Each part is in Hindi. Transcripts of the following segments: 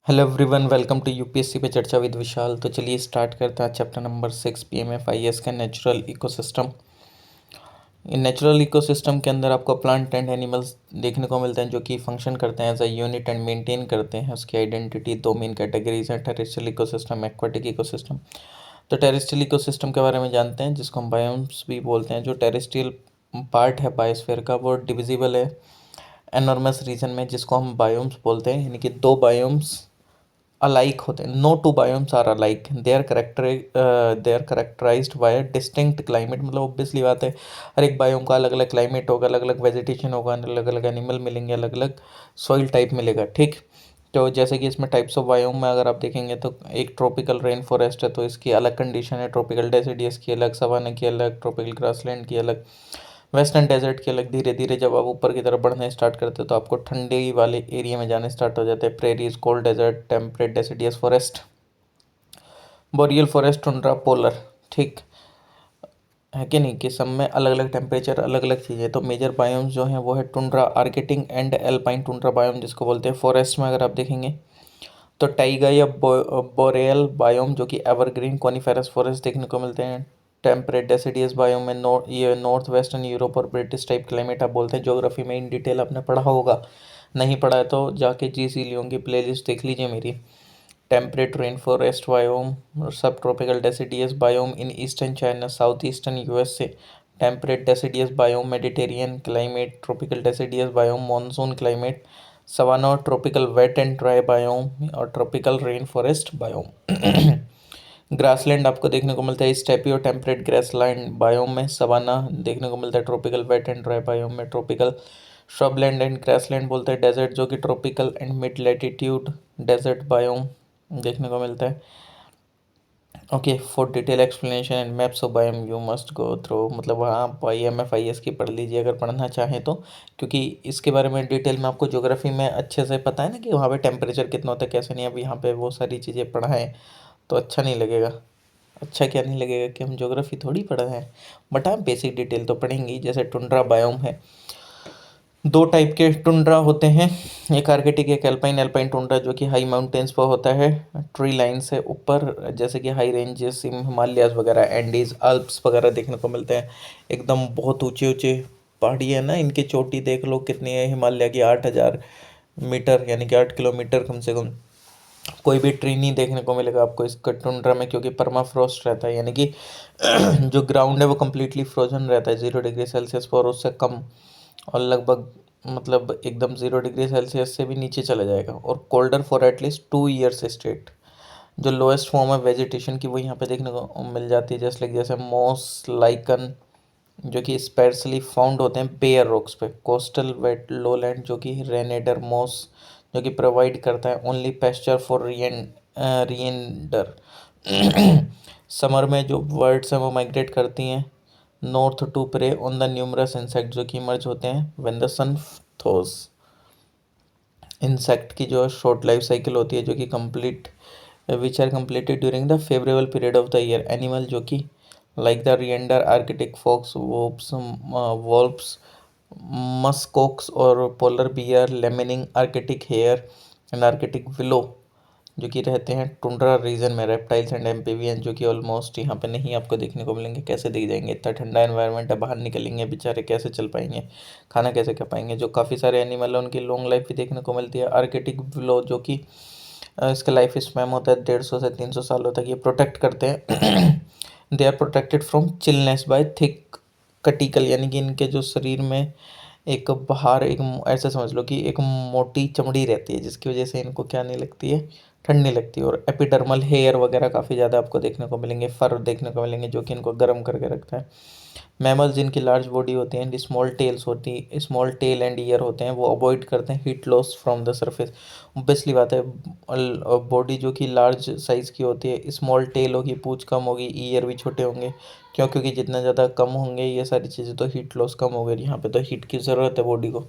Hello everyone, welcome to UPSC पे चर्चा विद विशाल। तो चलिए स्टार्ट करते हैं चैप्टर नंबर 6 पीएमएफआईएस का natural ecosystem. In natural ecosystem के अंदर आपको प्लांट एंड एनिमल्स देखने को मिलते हैं जो कि फंक्शन करते हैं as a unit and maintain करते हैं। उसकी आइडेंटिटी दो मेन कैटेगरीज हैं, टेरेस्ट्रियल इकोसिस्टम, एक्वाटिक इकोसिस्टम। तो टेरेस्ट्रियल इकोसिस्टम के बारे में जानते हैं, जिसको हम बायोम्स भी बोलते हैं। जो टेरेस्ट्रियल पार्ट है बायोस्फीयर का, वो डिविजिबल है एनॉर्मस रीजन में, जिसको हम बायोम्स बोलते हैं। यानी कि दो बायोम्स अलाइक होते हैं। No two biomes are alike, they are characterised by distinct climate. मतलब ऑब्वियसली बात है, हर एक बायोम का अलग अलग क्लाइमेट होगा, अलग अलग वेजिटेशन होगा, अलग अलग एनिमल मिलेंगे, अलग अलग सॉइल टाइप मिलेगा। ठीक। तो जैसे कि इसमें टाइप्स ऑफ बायोम में अगर आप देखेंगे तो एक ट्रॉपिकल रेन फॉरेस्ट है, तो इसकी अलग कंडीशन है। ट्रॉपिकल डेसिडियस की अलग, सवाना की अलग, ट्रॉपिकल ग्रासलैंड की अलग, वेस्टर्न डेजर्ट के अलग। धीरे धीरे जब आप ऊपर की तरफ बढ़ने स्टार्ट करते हो तो आपको ठंडे वाले एरिया में जाने स्टार्ट हो जाते हैं। Prairies, cold desert, temperate deciduous forest, boreal forest, tundra, polar. ठीक है कि नहीं, कि सब में अलग अलग टेम्परेचर, अलग अलग चीज़ें। तो मेजर बायोम्स जो हैं वो है tundra, arctic and alpine tundra biome जिसको बोलते हैं। फॉरेस्ट में अगर आप देखेंगे तो टाइगा या बोरेयल बायोम जो कि एवरग्रीन कॉनिफेरस फॉरेस्ट देखने को मिलते हैं। टेम्परेट डेसिडियस बायोम में ये नॉर्थ वेस्टर्न यूरोप और ब्रिटिश टाइप क्लाइमेट आप बोलते हैं। ज्योग्राफी में इन डिटेल आपने पढ़ा होगा, नहीं पढ़ा है तो जाके जी सी लियों की प्लेलिस्ट देख लीजिए मेरी। Temperate rain forest biome, sub tropical deciduous biome in eastern China, south eastern USA. Temperate deciduous biome Mediterranean climate, tropical deciduous biome monsoon climate, savanna और tropical wet and dry biome, और tropical rain forest biome. Grassland आपको देखने को मिलता है स्टेपी और टेम्परेट ग्रासलैंड बायोम में। सवाना देखने को मिलता है tropical wet and dry biome में। ट्रॉपिकल श्रबलैंड एंड ग्रासलैंड बोलते हैं डेजर्ट, जो कि tropical and mid latitude desert biome देखने को मिलता है। Okay, for detail explanation and maps of biome you must go through. मतलब वहाँ आप IMFIS की पढ़ लीजिए अगर पढ़ना चाहें तो, क्योंकि इसके बारे में डिटेल में आपको ज्योग्राफी में अच्छे से पता है ना कि वहाँ पे टेम्परेचर कितना होता है, कैसे नहीं। अब यहाँ पे वो सारी चीज़ें पढ़ाएं तो अच्छा नहीं लगेगा। अच्छा क्या नहीं लगेगा कि हम ज्योग्राफी थोड़ी पढ़ रहे हैं, बट हाँ बेसिक डिटेल तो पढ़ेंगे। जैसे टुंड्रा बायोम है, दो टाइप के टुंड्रा होते हैं, एक आर्कटिक एक एल्पाइन। एल्पाइन टुंड्रा जो कि हाई माउंटेन्स पर होता है, ट्री लाइन से ऊपर, जैसे कि हाई रेंजेस, हिमालयाज वगैरह, एंडीज, अल्प्स वगैरह देखने को मिलते हैं। एकदम बहुत ऊंचे ऊंचे पहाड़ी है ना, इनकी चोटी देख लो कितनी है, हिमालय की 8,000 मीटर, यानी कि 8 किलोमीटर कम से कम। कोई भी ट्री नहीं देखने को मिलेगा आपको इस टुंड्रा में, क्योंकि परमाफ्रॉस्ट रहता है। यानी कि जो ग्राउंड है वो कम्प्लीटली फ्रोजन रहता है 0 डिग्री सेल्सियस पर, और उससे कम, और लगभग मतलब एकदम 0 डिग्री सेल्सियस से भी नीचे चला जाएगा। और colder for at least 2 years straight. जो लोएस्ट फॉर्म है वेजिटेशन की वो यहाँ पे देखने को मिल जाती है, जैसे मॉस, लाइकन, जो कि स्पेर्सली फाउंड होते हैं बेयर रॉक्स पे। कोस्टल वेट लोलैंड जो कि रेनेडर मॉस, जो कि प्रोवाइड करता है only pasture for reindeer. Summer में जो बर्ड्स हैं वो माइग्रेट करती हैं north to prey on the numerous insect, जो कि इमर्ज होते हैं when the sun thaws. Insect की जो शॉर्ट लाइफ साइकिल होती है, जो कि complete which are completed during the favourable period of the year. Animal जो कि like the reindeer, arctic fox, vulpes, muskox और polar bear, lemming, arctic hare and arctic willow, जो कि रहते हैं टुंड्रा रीजन में। रेप्टाइल्स एंड एम्फीबियन जो कि ऑलमोस्ट यहाँ पे नहीं आपको देखने को मिलेंगे। कैसे दिख जाएंगे, इतना ठंडा एनवायरनमेंट है, बाहर निकलेंगे बेचारे कैसे चल पाएंगे, खाना कैसे खा पाएंगे। जो काफ़ी सारे एनिमल है उनकी लॉन्ग लाइफ भी देखने को मिलती है। आर्कटिक विलो जो कि इसका लाइफ स्पैन होता है 150 से 300 सालों तक। ये प्रोटेक्ट करते हैं they are protected from chilliness by thick cuticle, यानी कि इनके जो शरीर में एक बाहर एक ऐसा समझ लो कि एक मोटी चमड़ी रहती है, जिसकी वजह से इनको क्या नहीं लगती है, ठंड नहीं लगती। और एपिडर्मल हेयर वगैरह काफ़ी ज़्यादा आपको देखने को मिलेंगे, फर देखने को मिलेंगे जो कि इनको गर्म करके रखता है। मैमल्स जिनकी लार्ज बॉडी होती है, स्मॉल टेल्स होती, स्मॉल टेल एंड ईयर होते हैं, वो अवॉइड करते हैं heat loss from the surface. Obviously बात है, बॉडी जो कि लार्ज साइज़ की होती है, स्मॉल टेल होगी, पूंछ कम होगी, ईयर भी छोटे होंगे। क्यों? क्योंकि जितना ज़्यादा कम होंगे ये सारी चीज़ें तो हीट लॉस कम होगी। यहाँ पे तो हीट की ज़रूरत है बॉडी को।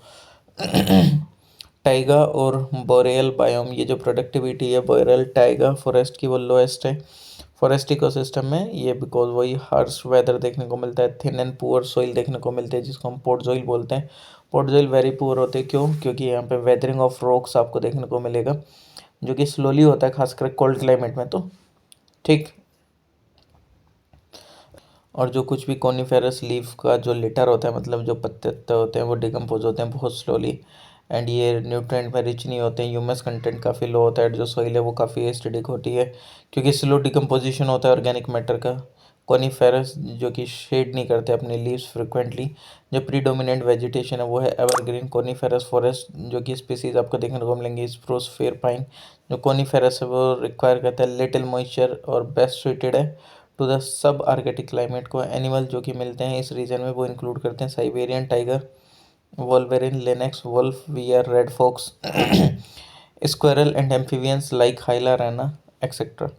टाइगा और बोरेयल बायोम, ये जो प्रोडक्टिविटी है बोरेयल टाइगा फॉरेस्ट की वो लोएस्ट है फॉरेस्ट इकोसिस्टम में। ये बिकॉज वही हार्श वेदर देखने को मिलता है, थिन एंड पुअर सोइल देखने को मिलते हैं, जिसको हम पोर्ट सोइल बोलते हैं। पोर्ट सोइल वेरी पुअर होते हैं, क्यों? क्योंकि यहाँ पे वेदरिंग ऑफ रॉक्स आपको देखने को मिलेगा। जो कि स्लोली होता है खासकर कोल्ड क्लाइमेट में तो, ठीक। और जो कुछ भी कोनिफेरस लीफ का जो लिटर होता है, मतलब जो पत्ते वत्ते होते हैं, वो डिकम्पोज होते हैं बहुत स्लोली, एंड ये न्यूट्रिएंट में रिच नहीं होते हैं, ह्यूमस कंटेंट काफ़ी लो होता है, जो सॉइल है वो काफ़ी एसिडिक होती है क्योंकि स्लो डिकम्पोजिशन होता है ऑर्गेनिक मैटर का। कोनिफेरस जो कि शेड नहीं करते अपने लीव्स फ्रिक्वेंटली। जो प्रीडोमिनेंट वेजिटेशन है वो है एवरग्रीन कोनिफेरस फॉरेस्ट, जो कि स्पीसीज आपको देखने को मिलेंगी स्प्रूस, फिर पाइन। जो कोनिफेरस है वो रिक्वायर करता है लिटिल मॉइस्चर और बेस्ट सुइटेड है to the sub arctic climate को। एनिमल जो कि मिलते हैं इस रीजन में वो इंक्लूड करते हैं Siberian tiger, wolverine, lynx wolf, bear, red fox, squirrel and amphibians like Hyla, Rana etcetera.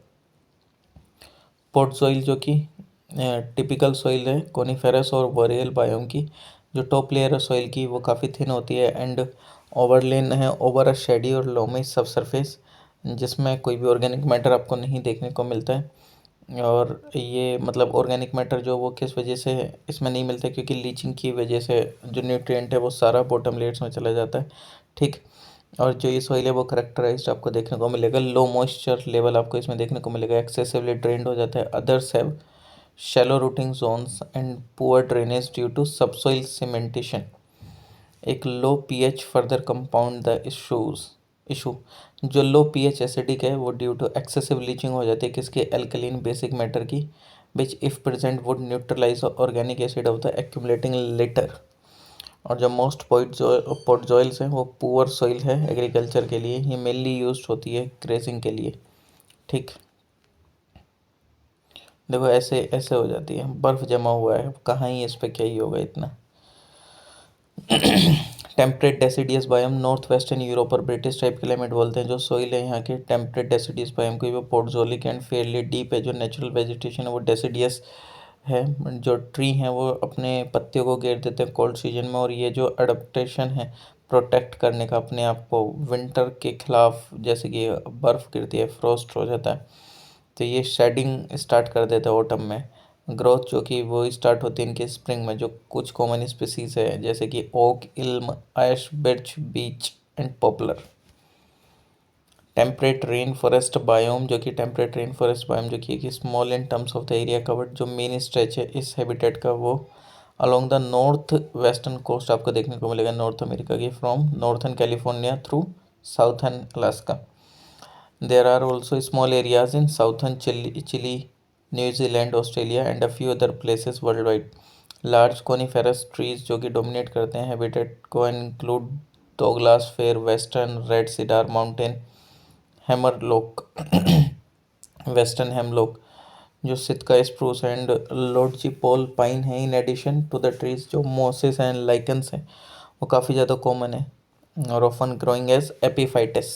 Port soil जो कि टिपिकल सॉइल है कोनिफेरस और बोरियल बायोम की। जो टॉप लेयर है सॉइल की वो काफ़ी थिन होती है एंड ओवरलेन है ओवर अ शेडी और लोमी सब सरफेस, जिसमें कोई भी ऑर्गेनिक मैटर आपको नहीं देखने को मिलता है। और ये मतलब ऑर्गेनिक मैटर जो वो किस वजह से इसमें नहीं मिलता, क्योंकि लीचिंग की वजह से जो न्यूट्रिएंट है वो सारा बॉटम लेयर्स में चला जाता है, ठीक। और जो ये सॉइल है वो करेक्टराइज्ड आपको देखने को मिलेगा, लो मॉइस्चर लेवल आपको इसमें देखने को मिलेगा, एक्सेसिवली ड्रेन्ड हो जाता है, others have shallow rooting zones and poor drainage due to subsoil cementation. एक low pH further compound the issue. जो लो पीएच एसिडिक है वो ड्यू टू एक्सेसिव लीचिंग हो जाती है किसके, एल्कलीन बेसिक मैटर की, which if present would neutralise organic acid of the accumulating litter. और जो मोस्ट पॉट जॉइल्स हैं वो पुअर सॉइल है एग्रीकल्चर के लिए, ये मेनली यूज होती है ग्रेसिंग के लिए, ठीक। देखो ऐसे ऐसे हो जाती है, बर्फ़ जमा हुआ है, कहाँ ही इस पे क्या ही होगा इतना। Temperate deciduous biome, north western Europe और ब्रिटिश टाइप क्लाइमेट बोलते हैं जो सोइल है यहाँ के टेम्परेट डेसिडियस बायोम की, वो पोर्टजोलिक एंड फेयरली डीप है। जो नेचुरल वेजिटेशन है वो डेसिडियस है। जो ट्री हैं वो अपने पत्तियों को घेर देते हैं कोल्ड सीजन में, और ये जो अडप्टेशन है प्रोटेक्ट करने का अपने आप को विंटर के खिलाफ, जैसे कि बर्फ़ गिरती है, फ्रोस्ट हो जाता है, तो ये शेडिंग स्टार्ट कर देता है ऑटम में। ग्रोथ जो कि वो स्टार्ट होती है इनके स्प्रिंग में। जो कुछ कॉमन स्पीसीज है जैसे कि oak, elm, ash, birch, beech and poplar. Temperate rain forest biome, जो कि टेम्परेट रेन फॉरेस्ट बायोम जो कि एक small in terms of the area covered, जो मेन स्ट्रेच है इस हैबिटेट का वो along the north western coast आपको देखने को मिलेगा नॉर्थ अमेरिका की, from northern California through southern Alaska. There are also small areas in southern Chile, New Zealand, Australia and a few other places worldwide. Large coniferous trees जो कि dominate करते हैं habitat को include Douglas fir, western red cedar mountain, hammerlock, western hemlock, जो Sitka spruce and lodgepole pine है। In addition to the trees जो मोसेस एंड लाइकन्स हैं वो काफ़ी ज़्यादा कॉमन है और often growing as epiphytes.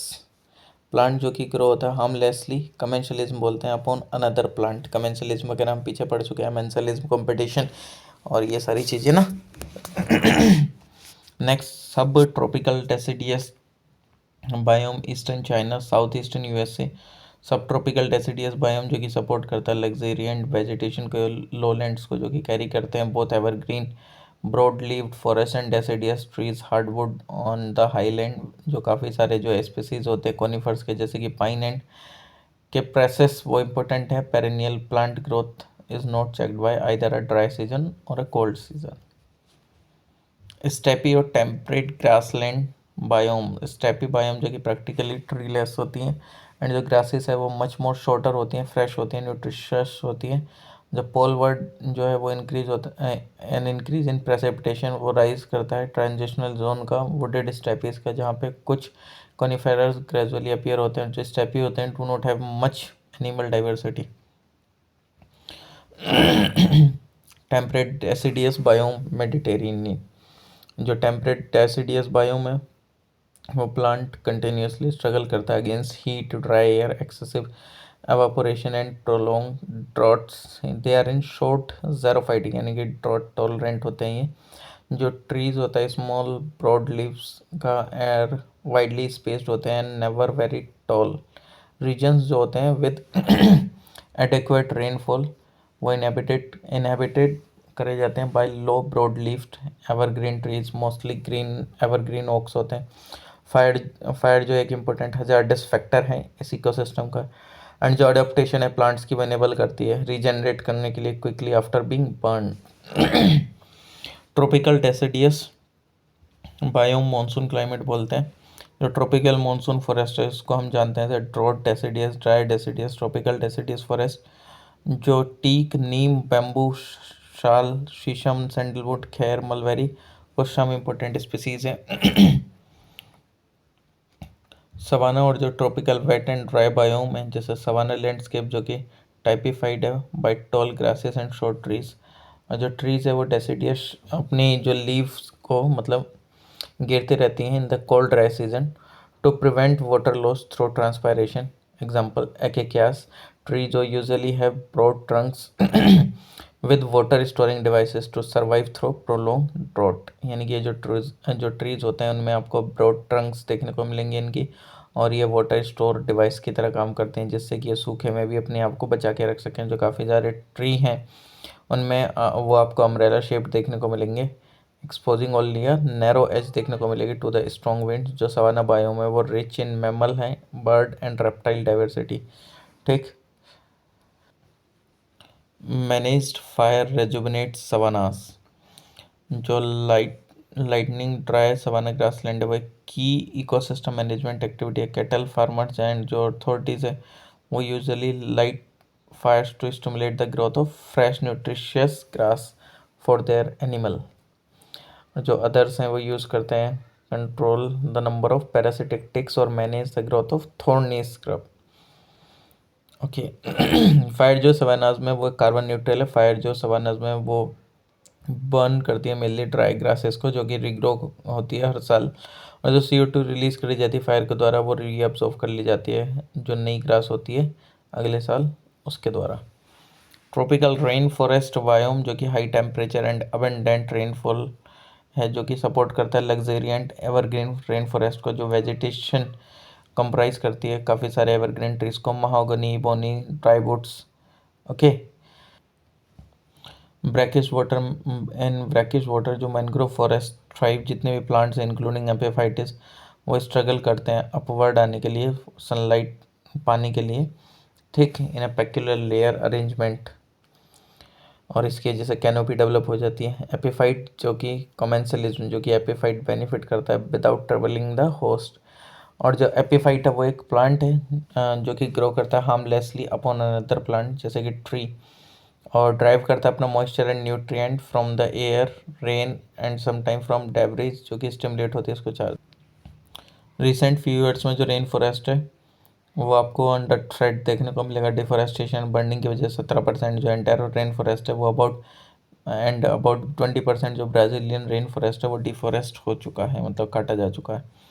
Plant जो कि ग्रो होता है हार्मलेसली, कमेंशलिज्म बोलते हैं अपॉन अनदर प्लांट। कमेंशलिज्म वगैरह हम पीछे पढ़ चुके हैं, मेंशलिज्म कंपटीशन और ये सारी चीज़ें ना। नेक्स्ट, सब tropical deciduous biome, eastern China, south eastern USA. सब ट्रॉपिकल डेसिडियस बायोम जो कि सपोर्ट करता है लग्जेरियंट वेजिटेशन को, लोलैंड्स को जो कि कैरी करते हैं both evergreen broad leaved forest and deciduous trees, hardwood on the highland. जो काफ़ी सारे जो स्पीसीज होते हैं कॉनिफर्स के जैसे कि पाइन एंड केप्रेसिस वो इम्पोर्टेंट है। Perennial plant growth is not checked by either a dry season और अ कोल्ड सीजन। स्टेपी और temperate grassland biome, steppe biome जो कि प्रैक्टिकली ट्रीलेस होती हैं एंड जो ग्रासेस है वो मच मोर शॉर्टर होती हैं, फ्रेश होती हैं, न्यूट्रिशियस होती हैं। जब पोल वर्ड जो है वो इंक्रीज होता है, एन इंक्रीज इन प्रेसिपिटेशन वो राइज करता है ट्रांजिशनल जोन का, वुडेड स्टेपीज का, जहाँ पे कुछ कॉनिफेरस ग्रेजुअली अपीयर होते हैं। जो स्टेपी होते हैं do not have much animal diversity. Temperate deciduous biome, Mediterranean. जो टेम्परेट डेसिडियस बायोम है वो प्लांट कंटिन्यूसली स्ट्रगल करता है against heat, dry air, excessive evaporation and prolong droughts. They are in short xerophytic, यानी कि ड्रॉट टॉलरेंट होते हैं ये। जो ट्रीज होता है स्मॉल ब्रॉड लीव्स का, एयर वाइडली स्पेस्ड होते हैं, नेवर वेरी टॉल। रीजन्स जो होते हैं विद एडेक्वेट रेनफॉल वो इनहेबिटेड करे जाते हैं by low broad leafed evergreen trees, mostly green evergreen oaks होते हैं। फायर फायर जो एक इम्पोर्टेंट हजार्डस फैक्टर है इस इकोसिस्टम का। एंड जो अडेप्टेशन है प्लांट्स की वो इनेबल करती है रीजनरेट करने के लिए quickly after being burn. Tropical deciduous biome monsoon climate बोलते हैं। जो ट्रॉपिकल मानसून फॉरेस्ट है इसको हम जानते हैं drought deciduous, dry deciduous, tropical deciduous forest. जो teak, neem, bamboo, sal, sheesham, sandalwood, खैर, मलबेरी कुछ हम इम्पोर्टेंट स्पीसीज हैं। सवाना और जो tropical wet and dry biome है जैसे सवाना लैंडस्केप जो कि टाइपिफाइड है by tall grasses and short trees. और जो ट्रीज है वो डेसिडियस अपनी जो लीव्स को मतलब गिरती रहती हैं in the cold dry season to prevent water loss through transpiration. Example acacias tree जो usually have broad trunks with water storing devices to survive through prolong drought. यानी कि ये जो ट्रीज होते हैं उनमें आपको ब्रॉड ट्रंक्स देखने को मिलेंगे इनकी, और ये वाटर स्टोर डिवाइस की तरह काम करते हैं जिससे कि ये सूखे में भी अपने आप को बचा के रख सकें। जो काफ़ी सारे ट्री हैं उनमें वो आपको अम्ब्रेला शेप देखने को मिलेंगे, exposing only a narrow edge देखने को मिलेगी टू द स्ट्रॉन्ग विंड। जो सवाना बायोम है वो रिच इन मैमल हैं, बर्ड एंड रेप्टाइल डाइवर्सिटी। ठीक। Managed fire rejuvenate savannas. जो लाइटनिंग ड्राई सवाना ग्रासलैंड है वो एक की इकोसिस्टम मैनेजमेंट एक्टिविटी है। कैटल फार्मर्स एंड जो अथॉरिटीज़ है वो usually light fires to stimulate the growth of fresh nutritious grass for their animal. जो अदर्स हैं वो यूज़ करते हैं control the number of parasitic ticks और manage the growth of thorny scrub. Okay. Fire जो सवानाज में वो कार्बन न्यूट्रल है। फायर जो सवानाज में वो बर्न करती है मेनली ड्राई ग्रासेस को जो कि रिग्रो होती है हर साल, और जो CO2 रिलीज करी जाती है फायर के द्वारा वो रीअब्सॉर्ब कर ली जाती है जो नई ग्रास होती है अगले साल उसके द्वारा। ट्रॉपिकल रेन फॉरेस्ट बायोम जो कि high temperature and abundant rainfall है जो कि सपोर्ट करता है लग्जेरियंट एवरग्रीन रेन फॉरेस्ट को। जो वेजिटेशन कंप्राइज करती है काफ़ी सारे एवरग्रीन ट्रीज को, महागनी, बोनी, drywoods. Okay. Brackish water and brackish water जो मैंग्रोव फॉरेस्ट थ्राइव जितने भी प्लांट्स हैं इंक्लूडिंग एपिफाइटिस वो स्ट्रगल करते हैं अपवर्ड आने के लिए, सनलाइट पाने के लिए, ठीक, इन अ पेक्युलर लेयर अरेंजमेंट, और इसकी वजह से कैनोपी डेवलप हो जाती है। एपिफाइट जो कि कमेंसलिज्म जो कि एपिफाइट बेनिफिट करता है विदाउट ट्रबलिंग द होस्ट। और जो एपिफाइट है वो एक प्लांट है जो कि ग्रो करता है हार्मलेसली अपॉन अनदर प्लांट जैसे कि ट्री, और ड्राइव करता है अपना moisture and nutrient from the air, rain and sometime from debris जो कि स्टिमुलेट होती है इसको चार्ज। रिसेंट फ्यू ईयर्स में जो रेन फॉरेस्ट है वो आपको अंडर थ्रेट देखने को मिलेगा डिफोरेस्टेशन बर्निंग की वजह से। 17% जो एंटायर रेन फॉरेस्ट है वो अबाउट 20% जो ब्राज़ीलियन रेन फॉरेस्ट है वो डिफॉरेस्ट हो चुका है, मतलब काटा जा चुका है।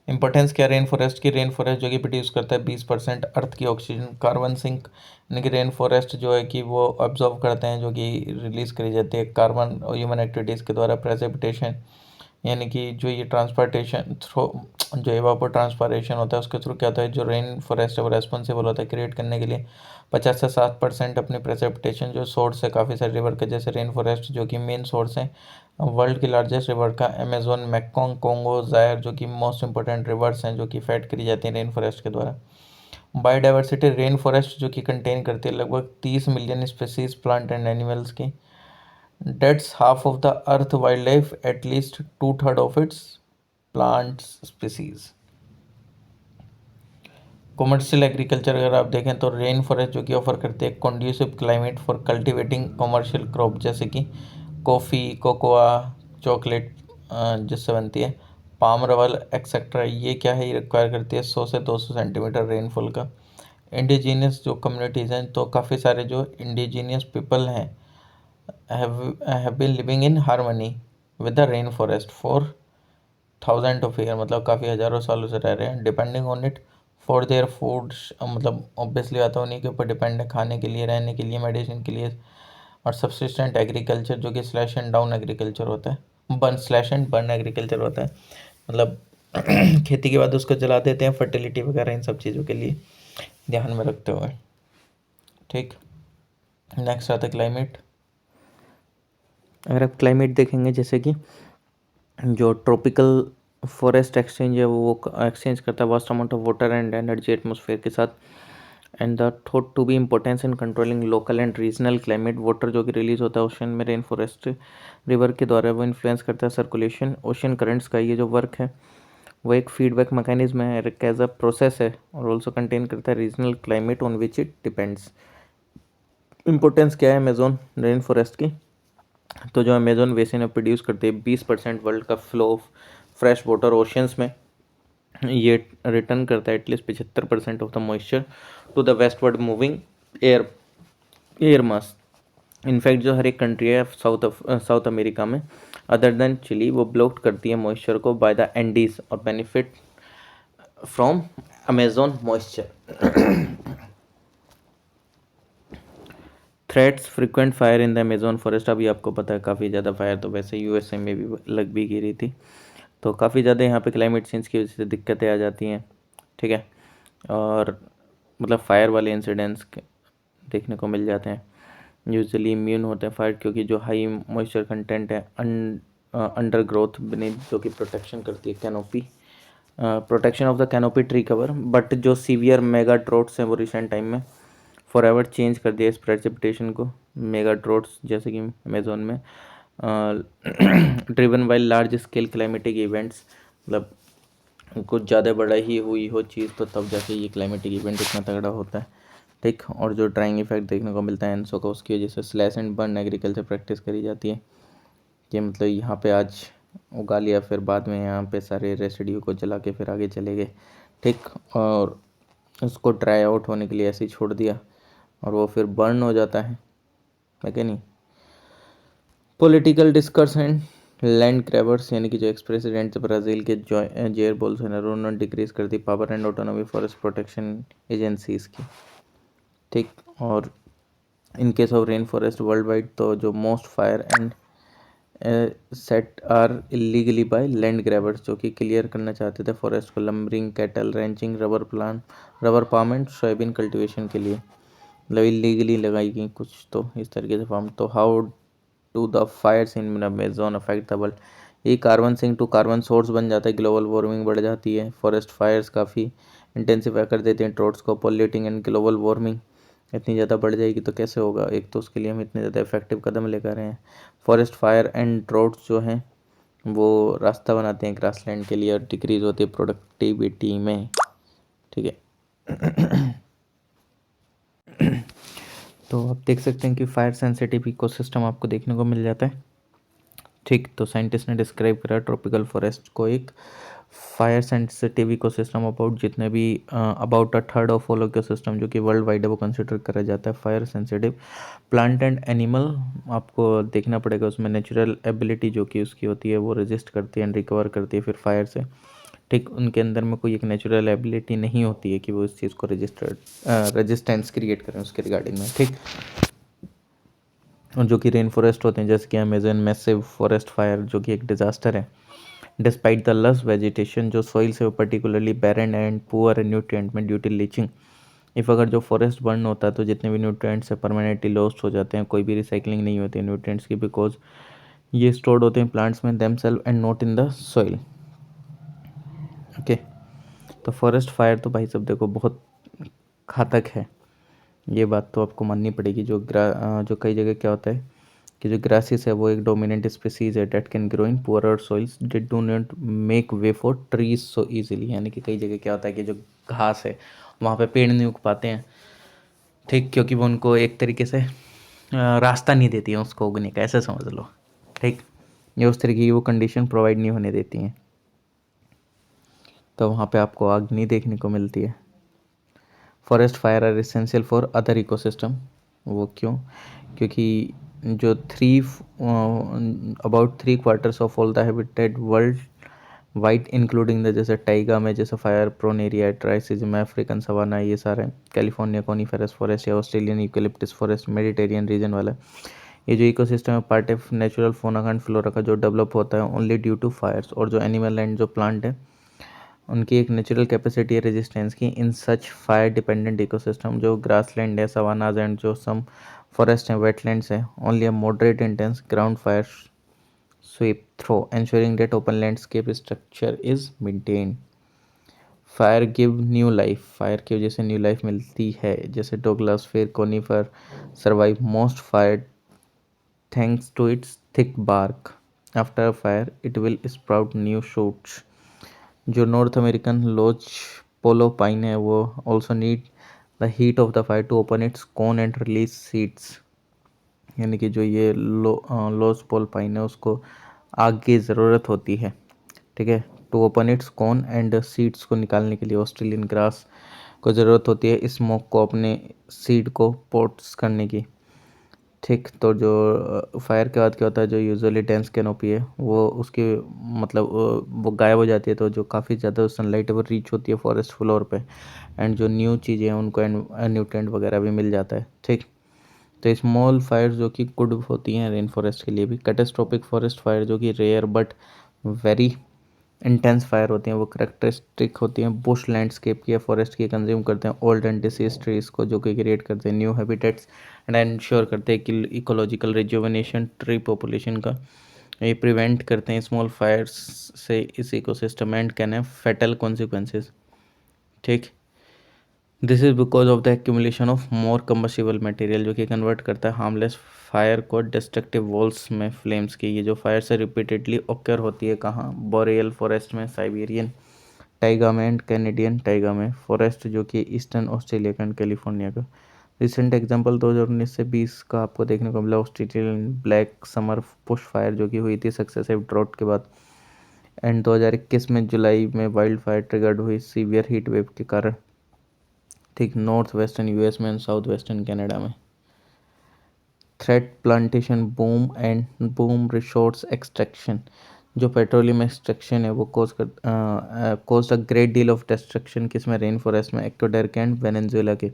इंपॉर्टेंस क्या रेन फॉरेस्ट की? रेन फॉरेस्ट जो कि प्रोड्यूस करता है 20% अर्थ की ऑक्सीजन, कार्बन सिंक, यानी कि रेन फॉरेस्ट जो है कि वो ऑब्जॉर्व करते हैं जो कि रिलीज करी जाती है कार्बन और ह्यूमन एक्टिविटीज़ के द्वारा। प्रेसिपिटेशन यानी कि जो ये ट्रांसपोर्टेशन थ्रो जो एवापोर ट्रांसपायरेशन होता है उसके थ्रू क्या होता है, जो रेन फॉरेस्ट है वो रेस्पॉन्सिबल होता है क्रिएट करने के लिए 50 से 60% अपने प्रेसिपिटेशन जो सोर्स है काफ़ी सारे रिवर के, जैसे रेन फॉरेस्ट जो कि मेन सोर्स है वर्ल्ड की लार्जेस्ट रिवर का अमेजोन, मैकोंग, कोंगो, जायर जो कि मोस्ट इंपॉर्टेंट रिवर्स हैं जो कि फेड करी जाती हैं रेन फॉरेस्ट के द्वारा। बायोडाइवर्सिटी रेन फॉरेस्ट जो कि कंटेन करती है लगभग 30 million species plant and animals की। That's half of the earth wildlife, at least 2/3 of its plants species. Commercial agriculture अगर आप देखें तो रेन फॉरेस्ट जो कि ऑफर करते हैं conducive climate for cultivating commercial crop जैसे कि कॉफ़ी, कोकोआ, चॉकलेट जिससे बनती है, पाम रवल एक्सेट्रा। ये क्या है, ये रिक्वायर करती है 100 से 200 सेंटीमीटर रेनफॉल का। इंडिजीनियस जो कम्युनिटीज़ हैं तो काफ़ी सारे जो इंडिजीनियस पीपल हैं have been living in harmony with the rainforest for thousand of year, मतलब काफ़ी हज़ारों सालों से रह रहे हैं। Depending on it for their food, मतलब ऑब्वियसली आता है उन्हीं के ऊपर डिपेंड है, खाने के लिए, रहने के लिए, मेडिसिन के लिए। और सब्सिस्टेंट एग्रीकल्चर जो कि स्लैश एंड डाउन एग्रीकल्चर होता है, burn slash and burn agriculture होता है, मतलब खेती के बाद उसको जला देते हैं फर्टिलिटी वगैरह इन सब चीज़ों के लिए ध्यान में रखते हुए। ठीक। नेक्स्ट आता है क्लाइमेट। अगर आप क्लाइमेट देखेंगे जैसे कि जो ट्रॉपिकल फॉरेस्ट एक्सचेंज है वो एक्सचेंज करता है vast amount of water and energy atmosphere के साथ। And the thought to be importance in controlling local and regional climate, water जो कि रिलीज होता है ओशन में रेन फॉरेस्ट रिवर के द्वारा, वो इन्फ्लुएंस करता है सर्कुलेशन ओशन करंट्स का। ये जो वर्क है वो एक फीडबैक मैकेनिज्म है, एक एज अ प्रोसेस है, और ऑल्सो कंटेन करता है regional climate on which it depends. Importance क्या है अमेजोन रेन फॉरेस्ट की? तो जो अमेजोन बेसिन में प्रोड्यूस करते हैं 20% वर्ल्ड का flow of fresh water oceans में, ये रिटर्न करता है at least 75% of the moisture to the westward moving air air mass. In fact जो हर एक कंट्री है साउथ अमेरिका में अदर देन चिली, वो ब्लॉक करती है मॉइस्चर को बाय द एंडीज और benefit from Amazon moisture. Threats frequent fire in the Amazon forest. अभी आपको पता है काफ़ी ज़्यादा फायर तो वैसे यूएसए में भी लग भी गिरी थी, तो काफ़ी ज़्यादा यहाँ पे क्लाइमेट चेंज की वजह से दिक्कतें आ जाती हैं, ठीक है। और मतलब फायर वाले इंसिडेंट्स देखने को मिल जाते हैं। यूजुअली इम्यून होते हैं फायर क्योंकि जो हाई मॉइस्चर कंटेंट है अंडर ग्रोथ बीनीथ, जो कि प्रोटेक्शन करती है canopy, protection of the canopy tree cover. But जो सीवियर मेगा ड्रॉट्स हैं वो रिसेंट टाइम में फॉर एवर चेंज कर दिया इस प्रेसिपिटेशन को। मेगा ड्रॉट्स जैसे कि अमेजोन में driven by large scale climatic events, मतलब कुछ ज़्यादा बड़ा ही हुई हो चीज़ तो तब जाके ये क्लाइमेटिक इवेंट इतना तगड़ा होता है, ठीक। और जो ड्राइंग इफेक्ट देखने को मिलता है एनसो का, उसकी वजह से slash and burn agriculture practice करी जाती है कि मतलब यहाँ पे आज उगा लिया, फिर बाद में यहाँ पे सारे रेसिड्यू को जला के फिर आगे चले गए, ठीक। और उसको ड्राई आउट होने के लिए ऐसे ही छोड़ दिया और वो फिर बर्न हो जाता है कि नहीं। Political discourse and land grabbers, यानी कि जो एक्स प्रेसिडेंट ब्राज़ील के जेयर बोल्सोनारो ने डिक्रीज कर दी power and autonomy forest protection agencies की, ठीक। और in case of rain forest world wide तो जो most fire and set are illegally by land grabbers, जो कि क्लियर करना चाहते थे फॉरेस्ट को lumbering, cattle ranching, rubber palm and soybean cultivation के लिए, मतलब इलीगली लगाई गई कुछ तो इस तरीके से फार्म। तो how to the fires in Amazon affect the world? ये carbon sink to carbon source बन जाता है, ग्लोबल वार्मिंग बढ़ जाती है, फॉरेस्ट फायर्स काफ़ी इंटेंसिफाई कर देते हैं ट्रोट्स को, पॉल्यूटिंग एंड ग्लोबल वार्मिंग इतनी ज़्यादा बढ़ जाएगी तो कैसे होगा। एक तो उसके लिए हम इतने ज़्यादा इफेक्टिव कदम लेकर रहे हैं। फॉरेस्ट फायर एंड ड्रोट्स जो हैं वो रास्ता बनाते हैं ग्रासलैंड के लिए और डिक्रीज होती है प्रोडक्टिविटी में, ठीक है। तो आप देख सकते हैं कि फायर सेंसिटिव इकोसिस्टम आपको देखने को मिल जाता है, ठीक। तो साइंटिस्ट ने डिस्क्राइब करा ट्रॉपिकल फॉरेस्ट को एक फायर सेंसिटिव इकोसिस्टम अबाउट जितने भी about a third of all ecosystem जो कि वर्ल्ड वाइड है वो कंसिडर करा जाता है fire sensitive. Plant and animal आपको देखना पड़ेगा उसमें नेचुरल एबिलिटी जो कि उसकी होती है वो रेजिस्ट करती है एंड रिकवर करती है फिर फायर से, ठीक। उनके अंदर में कोई एक नेचुरल एबिलिटी नहीं होती है कि वो इस चीज़ को रेजिस्टेंस क्रिएट करें उसके रिगार्डिंग में, ठीक। और जो कि रेन फॉरेस्ट होते हैं जैसे कि अमेजन मैसिव फॉरेस्ट फायर जो कि एक डिज़ास्टर है। डिस्पाइट द लस वेजिटेशन, जो सॉइल से वो particularly barren and poor nutrient में ड्यू टू लीचिंग। इफ़ अगर जो फॉरेस्ट बर्न होता है तो जितने भी न्यूट्रिएंट्स है परमानेंटली लॉस्ट हो जाते हैं, कोई भी रिसाइकलिंग नहीं होती है न्यूट्रिएंट्स की, बिकॉज ये स्टोर्ड होते हैं प्लांट्स में them self and not in the soil, okay. तो फॉरेस्ट फायर तो भाई सब देखो बहुत घातक है, ये बात तो आपको माननी पड़ेगी। जो कई जगह क्या होता है कि जो ग्रासेस है वो एक डोमिनेंट स्पीसीज है date can grow in poorer soils did do not make way for trees so easily, यानी कि कई जगह क्या होता है कि जो घास है वहाँ पे पेड़ नहीं उग पाते हैं, ठीक, क्योंकि वो उनको एक तरीके से रास्ता नहीं देती है उसको उगने का, ऐसे समझ लो, ठीक। ये उस तरीके की वो कंडीशन प्रोवाइड नहीं होने देती हैं, तो वहाँ पे आपको आग नहीं देखने को मिलती है। Forest fire are essential for other ecosystem, वो क्यों? क्योंकि जो about 3/4 of all the habitat world wide including the जैसे टाइगा में जैसे फायर प्रोन एरिया है, ट्राइसिज्म, अफ्रीकन सवाना, ये सारे कैलिफोर्निया कोनीफेरस फॉरेस्ट या Australian eucalyptus forest Mediterranean reason वाला, ये जो इकोसिस्टम है पार्ट ऑफ नेचुरल फोना एंड फ्लोरा का जो डेवलप होता है ओनली ड्यू टू फायर्स। और जो एनिमल एंड जो प्लांट है उनकी एक नेचुरल कैपेसिटी है रेजिस्टेंस की in such fire dependent ecosystem, जो ग्रासलैंड है, सवानाज एंड जो सम फॉरेस्ट हैं, वेटलैंड्स हैं, only a moderate intense ground fire sweep through, ensuring that open landscape structure is maintained. Fire give new life, fire की वजह से न्यू लाइफ मिलती है, जैसे Douglas fir conifer survive most fire thanks to its thick bark, after fire it will sprout new shoots. जो नॉर्थ अमेरिकन लॉज पोलो पाइन है वो also need the heat of the fire to open its cone and release seeds, यानी कि जो ये लॉज पोल पाइन है उसको आग की ज़रूरत होती है, ठीक है, to open its corn and seeds को निकालने के लिए ऑस्ट्रेलियन ग्रास को ज़रूरत होती है स्मोक को अपने सीड को पोट्स करने की, ठीक। तो जो फायर के बाद क्या होता है, जो यूजुअली डेंस कैनोपी है वो उसकी मतलब वो गायब हो जाती है, तो जो काफ़ी ज़्यादा सनलाइट है वो रीच होती है फॉरेस्ट फ्लोर पे, एंड जो न्यू चीज़ें हैं उनको न्यूट्रेंट वगैरह भी मिल जाता है, ठीक। तो स्मॉल फायर जो कि गुड होती हैं रेन फॉरेस्ट के लिए भी। कैटास्ट्रोफिक फॉरेस्ट फायर जो कि rare but very intense fire होती हैं, वो करेक्टरिस्टिक होती हैं बुश लैंडस्केप की या फॉरेस्ट की, कंज्यूम करते हैं ओल्ड एंड डिसीज ट्रीज को, जो कि क्रिएट करते हैं न्यू हैबिटेट्स एंड इंश्योर करते हैं कि इकोलॉजिकल रिजुविनेशन ट्री पॉपुलेशन का, ये प्रिवेंट करते हैं स्मॉल फायर्स से इस ecosystem and can have fatal consequences, ठीक। This is because of the accumulation of more combustible material, जो कि कन्वर्ट करता है हार्मलेस फायर को डिस्ट्रक्टिव वॉल्स में फ्लेम्स की। ये जो फायर से रिपीटेडली ऑकर होती है कहाँ, बोरियल फॉरेस्ट में, साइबेरियन टाइगा में एंड कैनेडियन टाइगा में फॉरेस्ट, जो कि ईस्टर्न ऑस्ट्रेलिया का एंड कैलिफोर्निया का। रिसेंट एग्जांपल 2019 से 20 का आपको देखने को मिला Australian black summer push fire, जो कि हुई थी सक्सेसिव ड्रॉट के बाद, एंड 2021 में जुलाई में वाइल्ड फायर ट्रिगर्ड हुई सीवियर हीट वेव के कारण, ठीक, नॉर्थ वेस्टर्न यूएस में एंड साउथ वेस्टर्न कनाडा में। Threat plantation boom and boom resource extraction, जो पेट्रोलियम एक्सट्रैक्शन है वो cause a great deal of destruction, किसमें, रेन फॉरेस्ट में, इक्वाडोर के एंड वेनेजुएला के।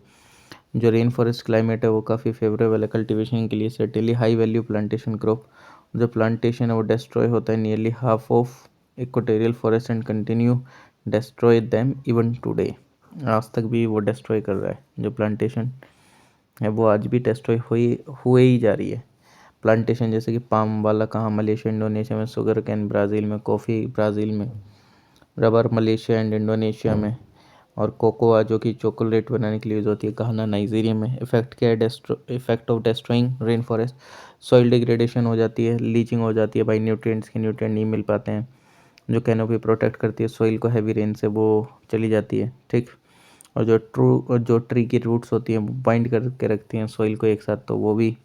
जो रेन फॉरेस्ट क्लाइमेट है वो काफ़ी फेवरेबल है कल्टीवेशन के लिए, certainly high value plantation crop. जो प्लांटेशन है वो डिस्ट्रॉय होता है nearly half of equatorial forest and continue destroy them even today, आज तक भी वो डिस्ट्रॉय कर रहा है, जो प्लांटेशन है वो आज भी डिस्ट्रॉय हुए ही जा रही है। प्लांटेशन जैसे कि पाम वाला कहाँ, मलेशिया इंडोनेशिया में, शुगर कैन ब्राज़ील में, कॉफ़ी ब्राज़ील में, रबर मलेशिया एंड इंडोनेशिया में, और कोकोआ जो कि चॉकलेट बनाने के लिए यूज़ होती है घाना नाइजीरिया में। इफेक्ट क्या है, effect of destroying rain forest, soil degradation हो जाती है, लीचिंग हो जाती है भाई, न्यूट्रिएंट्स के न्यूट्रिएंट नहीं मिल पाते हैं। जो कैनोपी प्रोटेक्ट करती है सॉइल को हैवी रेन से वो चली जाती है, ठीक। और जो ट्री की रूट्स होती हैं वो बाइंड करके रखती हैं सॉइल को एक साथ, तो वो भी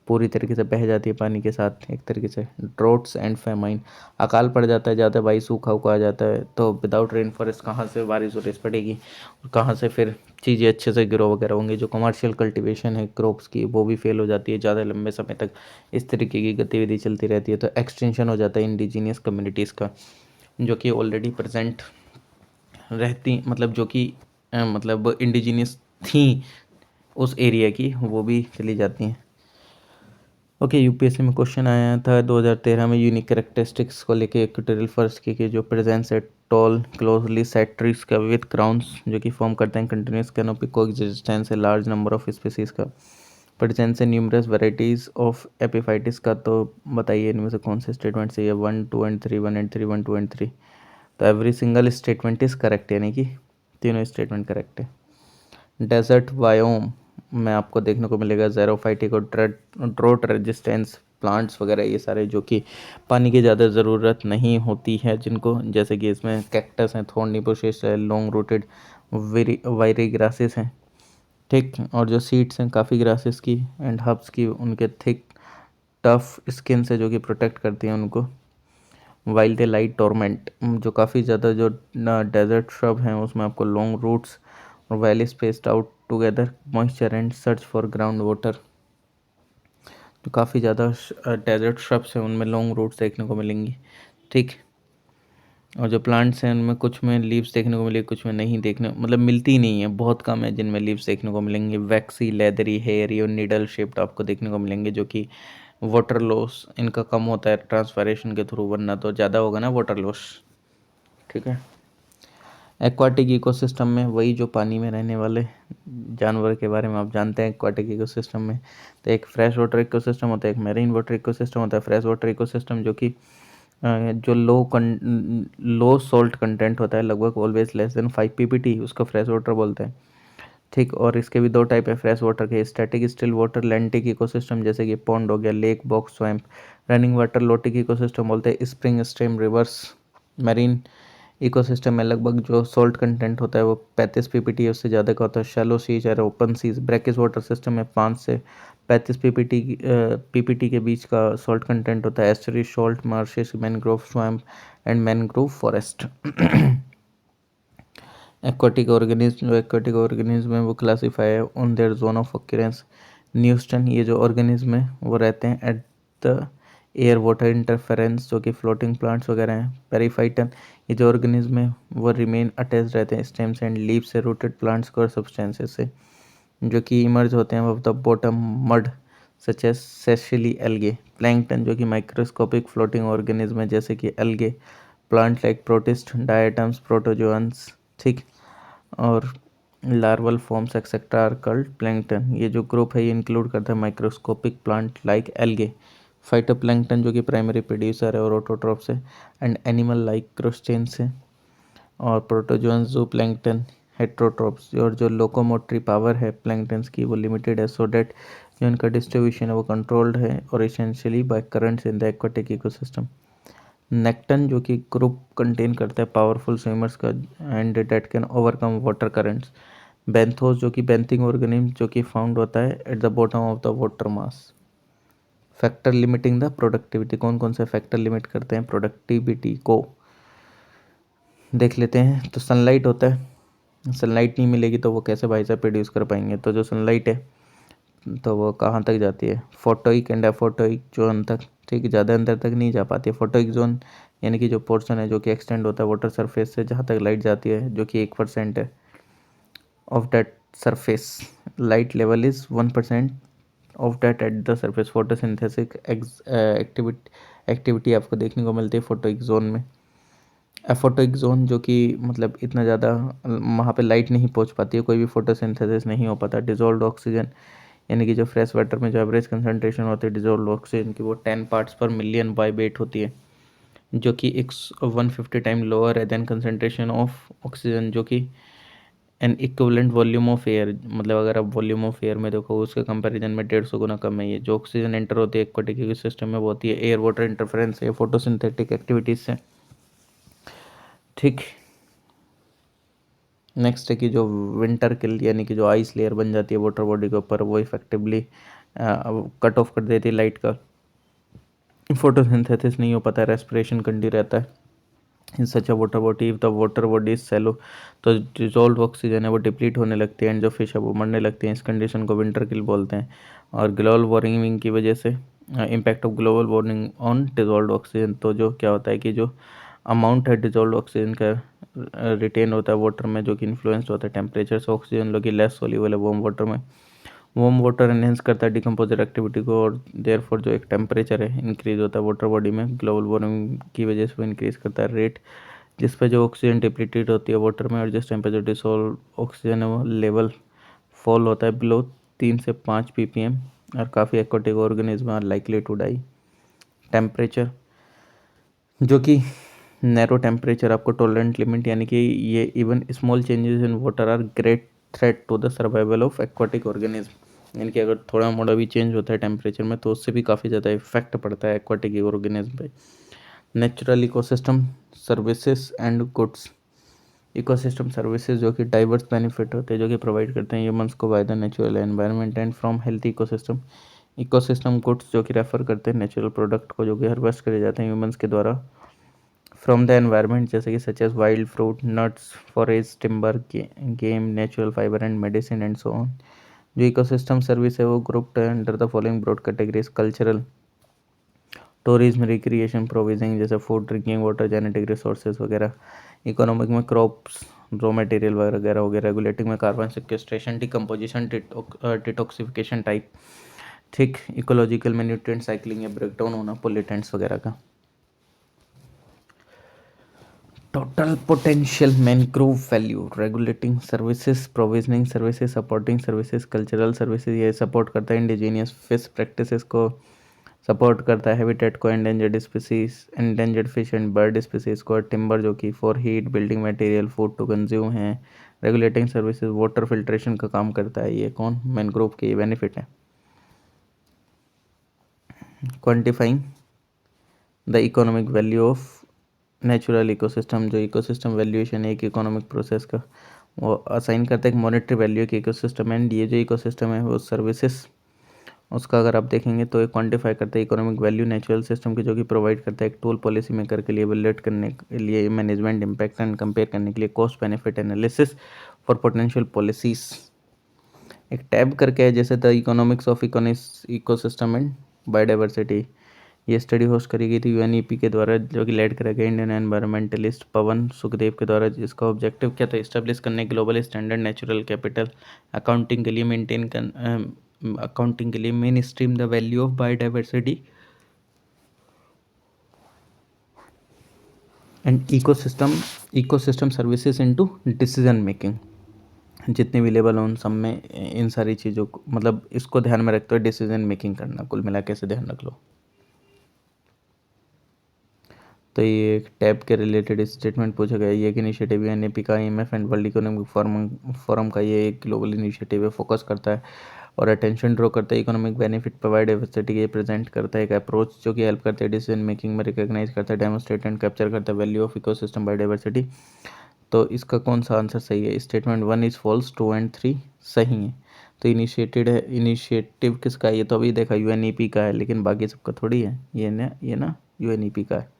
पूरी तरीके से बह जाती है पानी के साथ एक तरीके से। ड्रोट्स एंड फेमाइन, अकाल पड़ जाता है ज़्यादा भाई, सूखा उखा आ जाता है, तो विदाउट रेन फॉरेस्ट कहाँ से बारिश वारिश पड़ेगी और कहाँ से फिर चीज़ें अच्छे से ग्रो वगैरह होंगी। जो कमर्शियल कल्टीवेशन है क्रॉप्स की वो भी फेल हो जाती है, ज़्यादा लंबे समय तक इस तरीके की गतिविधि चलती रहती है, तो एक्सटेंशन हो जाता है इंडिजीनियस कम्युनिटीज़ का, जो कि ऑलरेडी प्रेजेंट रहती, मतलब जो कि मतलब इंडिजीनियस थी उस एरिया की, वो भी चली जाती हैं। ओके, यूपीएससी में क्वेश्चन आया था 2013 में यूनिक कैरेक्टरिस्टिक्स को लेके इक्वेटोरियल फॉरेस्ट की जो प्रेजेंस है टॉल क्लोजली सेट ट्रीज का विद क्राउन्स, जो कि फॉर्म करते हैं कंटिन्यूस कैनोपी को एग्जिस्टेंस है लार्ज नंबर ऑफ स्पीसीज का, प्रेजेंस है न्यूमरस वेराइटीज ऑफ एपिफाइटिस का। तो बताइए इनमें से कौन से स्टेटमेंट सही है, 1 2 एंड 3, 1 एंड 3, 1 2 एंड 3। तो every single statement is correct, यानी कि तीनों स्टेटमेंट करेक्ट है। डेजर्ट बायोम में आपको देखने को मिलेगा ज़ेरोफाइटिक और ड्रोट रेजिस्टेंस प्लांट्स वगैरह, ये सारे जो कि पानी की ज़्यादा ज़रूरत नहीं होती है जिनको, जैसे कि इसमें कैक्टस हैं, थॉर्नी बुशेस है, लॉन्ग रूटेड वायरी ग्रासेस हैं, ठीक। और जो सीड्स हैं काफ़ी ग्रासेस की एंड हब्स की, उनके थिक टफ स्किन से जो कि प्रोटेक्ट करती हैं उनको, वाइल दे लाइट टॉर्मेंट, जो काफ़ी ज़्यादा जो डेजर्ट श्रब हैं उसमें आपको लॉन्ग रूट्स और well spaced out together moisture and search for ground water, जो काफ़ी ज़्यादा डेजर्ट श्रब्स हैं उनमें लॉन्ग रूट्स देखने को मिलेंगी, ठीक। और जो प्लांट्स हैं उनमें कुछ में लीव्स देखने को मिलेगी, कुछ में नहीं देखने, मतलब मिलती ही नहीं है, बहुत कम है जिनमें लीव्स देखने को मिलेंगी। वैक्सी, लेदरी, हेयरी और नीडल शेप्ड आपको देखने को मिलेंगे, जो कि वाटर लॉस इनका कम होता है ट्रांसपरेशन के थ्रू, वरना तो ज़्यादा होगा ना वाटर लॉस, ठीक है। एक्वाटिक इकोसिस्टम में वही जो पानी में रहने वाले जानवर के बारे में आप जानते हैं एक्वाटिक इकोसिस्टम में। तो एक फ्रेश वाटर इकोसिस्टम होता है, एक मैरीन वाटर इकोसिस्टम होता है। फ्रेश वाटर इकोसिस्टम जो कि जो लो सॉल्ट कंटेंट होता है, लगभग ऑलवेज लेस देन 5 ppt, उसको फ्रेश वाटर बोलते हैं। ठीक, और इसके भी दो टाइप है फ्रेश वाटर के, static still water lentic ecosystem जैसे कि पॉन्ड हो गया, lake, box, swamp. Running water lotic ecosystem बोलते हैं, spring, stream, reverse. Marine ecosystem में लगभग जो सॉल्ट कंटेंट होता है वो 35 ppt, उससे ज़्यादा का होता है। शैलो सीज और open seas. Brackish water system में 5 से 35 ppt के बीच का सॉल्ट कंटेंट होता है। Estuary, salt marches, mangrove swamp and mangrove forest. Aquatic organism है वो क्लासीफाई है on their zone of occurrence. Newstone, ये जो ऑर्गेनिज्म है वो रहते हैं at the air water interference, जो कि फ्लोटिंग प्लांट्स वगैरह हैं। पेरीफाइटन, ये जो ऑर्गेनिज्म है वो रिमेन अटैच रहते हैं स्टेम्स एंड लीव से, रूटेड प्लांट्स को और सब्सटेंसेस से, जो कि इमर्ज होते हैं off the bottom mud such as sessile algae. Plankton, जो कि माइक्रोस्कोपिक फ्लोटिंग ऑर्गेनिज्म है जैसे कि algae, plant like protist, diatoms, protozoans. ठीक, और larval forms etcetera are called plankton. ये जो ग्रुप है ये इंक्लूड करता है microscopic plant like algae, phytoplankton जो कि प्राइमरी प्रोड्यूसर है और ऑटोट्रॉप्स है, एंड एनिमल लाइक क्रोस्टेंस है, और प्रोटोजोअन्स, जूप्लैंकटन, हेट्रोट्रॉप्स। और जो लोकोमोटरी पावर है प्लैंकटन्स की वो लिमिटेड है, सो डैट जो इनका डिस्ट्रीब्यूशन है वो कंट्रोल्ड है और essentially by currents in the aquatic ecosystem. Nekton, जो कि ग्रुप कंटेन करता है पावरफुल स्विमर्स का and that can overcome water currents. Benthos, जो कि बेंथिंग ऑर्गेनिज्म जो कि फाउंड होता है at the bottom of the water mass. Factor limiting the productivity, कौन कौन से फैक्टर लिमिट करते हैं प्रोडक्टिविटी को, देख लेते हैं। तो सनलाइट होता है, सनलाइट नहीं मिलेगी तो वो कैसे भाई साहब प्रोड्यूस कर पाएंगे। तो जो सनलाइट है तो वो कहाँ तक जाती है, फोटोइक एंड एफोटोइक जोन तक। ठीक, ज़्यादा अंदर तक नहीं जा पाती है। फोटोइक जोन यानी कि जो पोर्शन है जो कि एक्सटेंड होता है वाटर सरफेस से, जहाँ तक लाइट जाती है, जो कि 1% है of that surface. Light level is 1% of that at the surface. Photosynthesis activity आपको देखने को मिलती है फोटोइक जोन में। एफोटोइक जोन, जो कि मतलब इतना ज़्यादा वहाँ पे लाइट नहीं पहुँच पाती है, कोई भी फोटोसिंथेसिस नहीं हो पाता। डिजोल्व्ड ऑक्सीजन, यानी कि जो फ्रेश वाटर में जो एवरेज कंसनट्रेशन होती है डिजोल्व्ड ऑक्सीजन की वो 10 पार्ट्स पर मिलियन बाई वेट होती है, जो कि एक 150 टाइम लोअर है देन कंसनट्रेशन ऑफ ऑक्सीजन, जो कि N equivalent volume of air. मतलब अगर आप वॉल्यूम ऑफ एयर में देखो उसके कंपैरिजन में 150 गुना कम है। ये जो ऑक्सीजन एंटर होती है एक्वाटिक सिस्टम में वो होती है एयर वाटर इंटरफेरेंस या फोटोसिंथेटिक एक्टिविटीज से। ठीक, नेक्स्ट है कि जो विंटर किल यानी कि जो आइस लेयर बन जाती है वाटर बॉडी के ऊपर वो इफेक्टिवली कट ऑफ कर देती है लाइट का। फोटोसिंथेसिस नहीं हो पाता है, रेस्पिरेशन कंटिन्यू रहता है in such a water body. If the water body is shallow तो डिजोल्व ऑक्सीजन है वो डिप्लीट होने लगती है एंड जो फिश है वो मरने लगती है। इस कंडीशन को विंटर किल बोलते हैं। और ग्लोबल वार्मिंग की वजह से impact of global warming on dissolve oxygen, तो जो क्या होता है कि जो अमाउंट है डिजोल्व ऑक्सीजन का रिटेन होता है वाटर में, जो कि इन्फ्लुएंस होता है टेम्परेचर से। ऑक्सीजन लोग लेस सोल्यूबल है वार्म वाटर में। वार्म वाटर एनहेंस करता है डिकम्पोजर एक्टिविटी को और देयरफॉर जो एक टेम्परेचर है इंक्रीज होता है वाटर बॉडी में। ग्लोबल वार्मिंग की वजह से वो इंक्रीज करता है रेट जिस पर जो ऑक्सीजन डिप्लीटेड होती है वाटर में, और जिस टेम्परेचर डिसॉल्व ऑक्सीजन है वो लेवल फॉल होता है बिलो 3 से 5 ppm, और काफ़ी aquatic organism are likely to die. Temperature, जो कि नैरो टेम्परेचर आपको टॉलरेंट लिमिट, यानी कि ये even small changes in water are great threat to the survival of aquatic organism. यानी कि अगर थोड़ा मोड़ा भी चेंज होता है टेम्परेचर में तो उससे भी काफ़ी ज़्यादा इफेक्ट पड़ता है एक्वाटिक ऑर्गेनिज्म पे। Natural ecosystem services and goods. Ecosystem services जो कि डाइवर्स बेनिफिट होते हैं जो कि प्रोवाइड करते हैं ह्यूमंस को by the natural environment and from healthy ecosystem. Ecosystem goods जो कि रेफर करते हैं नेचुरल प्रोडक्ट को जो कि हार्वेस्ट करे जाते हैं ह्यूमंस के द्वारा फ्रॉम द एनवायरनमेंट, जैसे कि such as wild fruit, nuts, forest, timber, game, natural fibre and medicine and so on. जो इकोसिस्टम सर्विस है वो ग्रुप्ड है under the following broad categories: cultural, tourism, recreation, provision जैसे food, drinking water, genetic resources वगैरह। इकोनॉमिक में क्रॉप्स, रॉ मटेरियल वगैरह हो गया। रेगुलेटिंग में carbon sequestration, decomposition, detoxification type. ठीक, इकोलॉजिकल में न्यूट्रिएंट साइक्लिंग या ब्रेकडाउन होना पोल्यूटेंट्स वगैरह का। Total potential mangrove value, regulating services, provisioning services, supporting services, cultural services, ये सपोर्ट करता है इंडिजीनियस फिश प्रैक्टिसेस को, सपोर्ट करता है हैबिटेट को, endangered species, endangered fish and bird species को, टिम्बर जो कि for heat, building material, food to consume है, रेगुलेटिंग सर्विसेज, वाटर फिल्ट्रेशन का काम करता है। ये कौन? मैनग्रोव के बेनिफिट है। Quantifying the economic value of natural ecosystem, जो इकोसिस्टम वैल्यूएशन है एक इकोनॉमिक प्रोसेस का, वो असाइन करता है एक मॉनेटरी वैल्यू के इकोसिस्टम एंड ये जो इकोसिस्टम है वो सर्विसेज उसका अगर आप देखेंगे तो एक क्वांटिफाई करता है इकोनॉमिक वैल्यू नेचुरल सिस्टम की, जो कि प्रोवाइड करता है एक टूल पॉलिसी मेकर के लिए इवैल्यूएट करने के लिए, मैनेजमेंट इम्पैक्ट एंड कंपेयर करने के लिए, cost benefit analysis for potential policies. एक टैब करके है जैसे the economics of ecosystem and biodiversity, ये स्टडी होस्ट करी गई थी यूएनईपी के द्वारा, जो कि लेड करा गया इंडियन एनवायरमेंटलिस्ट पवन सुखदेव के द्वारा, जिसका ऑब्जेक्टिव क्या था? इस्टेब्लिश करने global standard natural capital accounting के लिए अकाउंटिंग के लिए main stream the value of biodiversity and ecosystem services into decision making, जितने भी लेवल हो उन सब में इन सारी चीज़ों को, मतलब इसको ध्यान में रखते हुए डिसीजन मेकिंग करना, कुल मिला के से ध्यान रख लो। तो ये एक टैब के रिलेटेड स्टेटमेंट पूछा गया। ये एक इनिशिएटिव है एनईपी का, IMF and world economic forum का, ये एक ग्लोबल इनिशिएटिव है, फोकस करता है और अटेंशन ड्रॉ करता है इकोनॉमिक बेनिफिट बायोडाइवर्सिटी के, प्रेजेंट करता है एक अप्रोच जो कि हेल्प करता है डिसीजन मेकिंग में, रिकॉग्नाइज करता है, डेमोस्ट्रेट एंड कैप्चर करता है वैल्यू ऑफ इकोसिस्टम बायोडाइवर्सिटी। तो इसका कौन सा आंसर सही है? स्टेटमेंट 1 इज फॉल्स, 2 एंड 3 सही है। तो इनिशिएटिव किसका है? ये तो अभी देखा यूएनईपी का है, लेकिन बाकी सबका थोड़ी है, ये ना यूएनईपी का है।